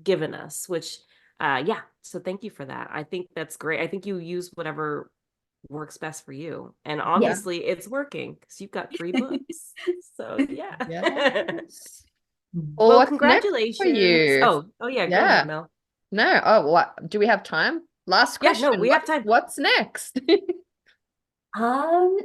given us, which yeah, so thank you for that. I think that's great. I think you use whatever works best for you. And Yeah. obviously it's working because you've got 3 books. So yeah. Yes. Well, Well, what's next for congratulations. you? Oh yeah, go ahead, Yeah. Mel. No. Oh, what? Do we have time? Last Yeah, no, question. we have time. What's next? Um,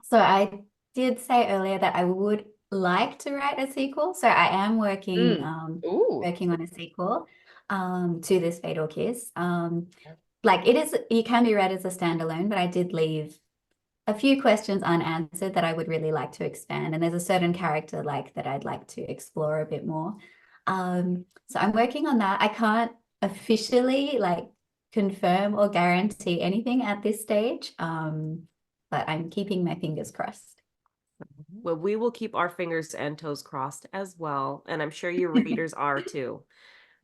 so I did say earlier that I would like to write a sequel. So I am Ooh. working on a sequel to this Fatal Kiss. Like it can be read as a standalone, but I did leave a few questions unanswered that I would really like to expand. And there's a certain character like that I'd like to explore a bit more. So I'm working on that. I can't officially like confirm or guarantee anything at this stage. But I'm keeping my fingers crossed. Well, we will keep our fingers and toes crossed as well. And I'm sure your readers are too.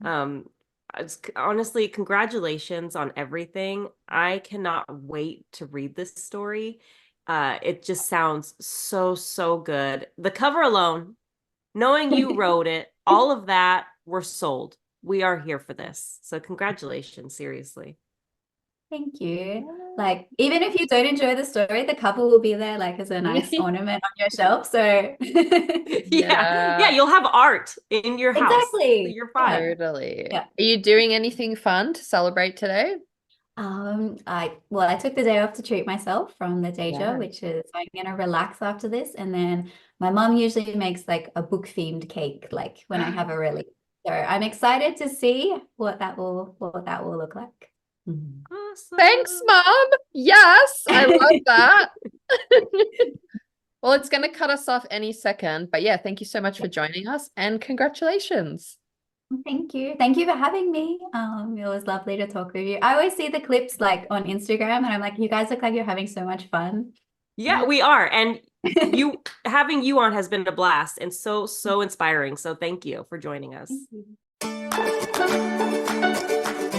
Um, honestly, congratulations on everything. I cannot wait to read this story. It just sounds so, so good. The cover alone, knowing you wrote it, all of that, we're sold. We are here for this. So congratulations, seriously. Thank you. Like, even if you don't enjoy the story, the cover will be there like as a nice ornament on your shelf. So Yeah, you'll have art in your house. So exactly. you're fine. Totally. Yeah. Are you doing anything fun to celebrate today? I took the day off to treat myself from the day job, Yeah. which is I'm gonna relax after this. And then my mom usually makes like a book themed cake, like when I have a release. So I'm excited to see what that will look like. Awesome. Thanks, Mom. Yes, I love that. Well, it's going to cut us off any second. But yeah, thank you so much for joining us and congratulations. Thank you. Thank you for having me. It was lovely to talk with you. I always see the clips like on Instagram and I'm like, you guys look like you're having so much fun. Yeah, we are. And having you on has been a blast and so, so inspiring. So thank you for joining us. Thank you.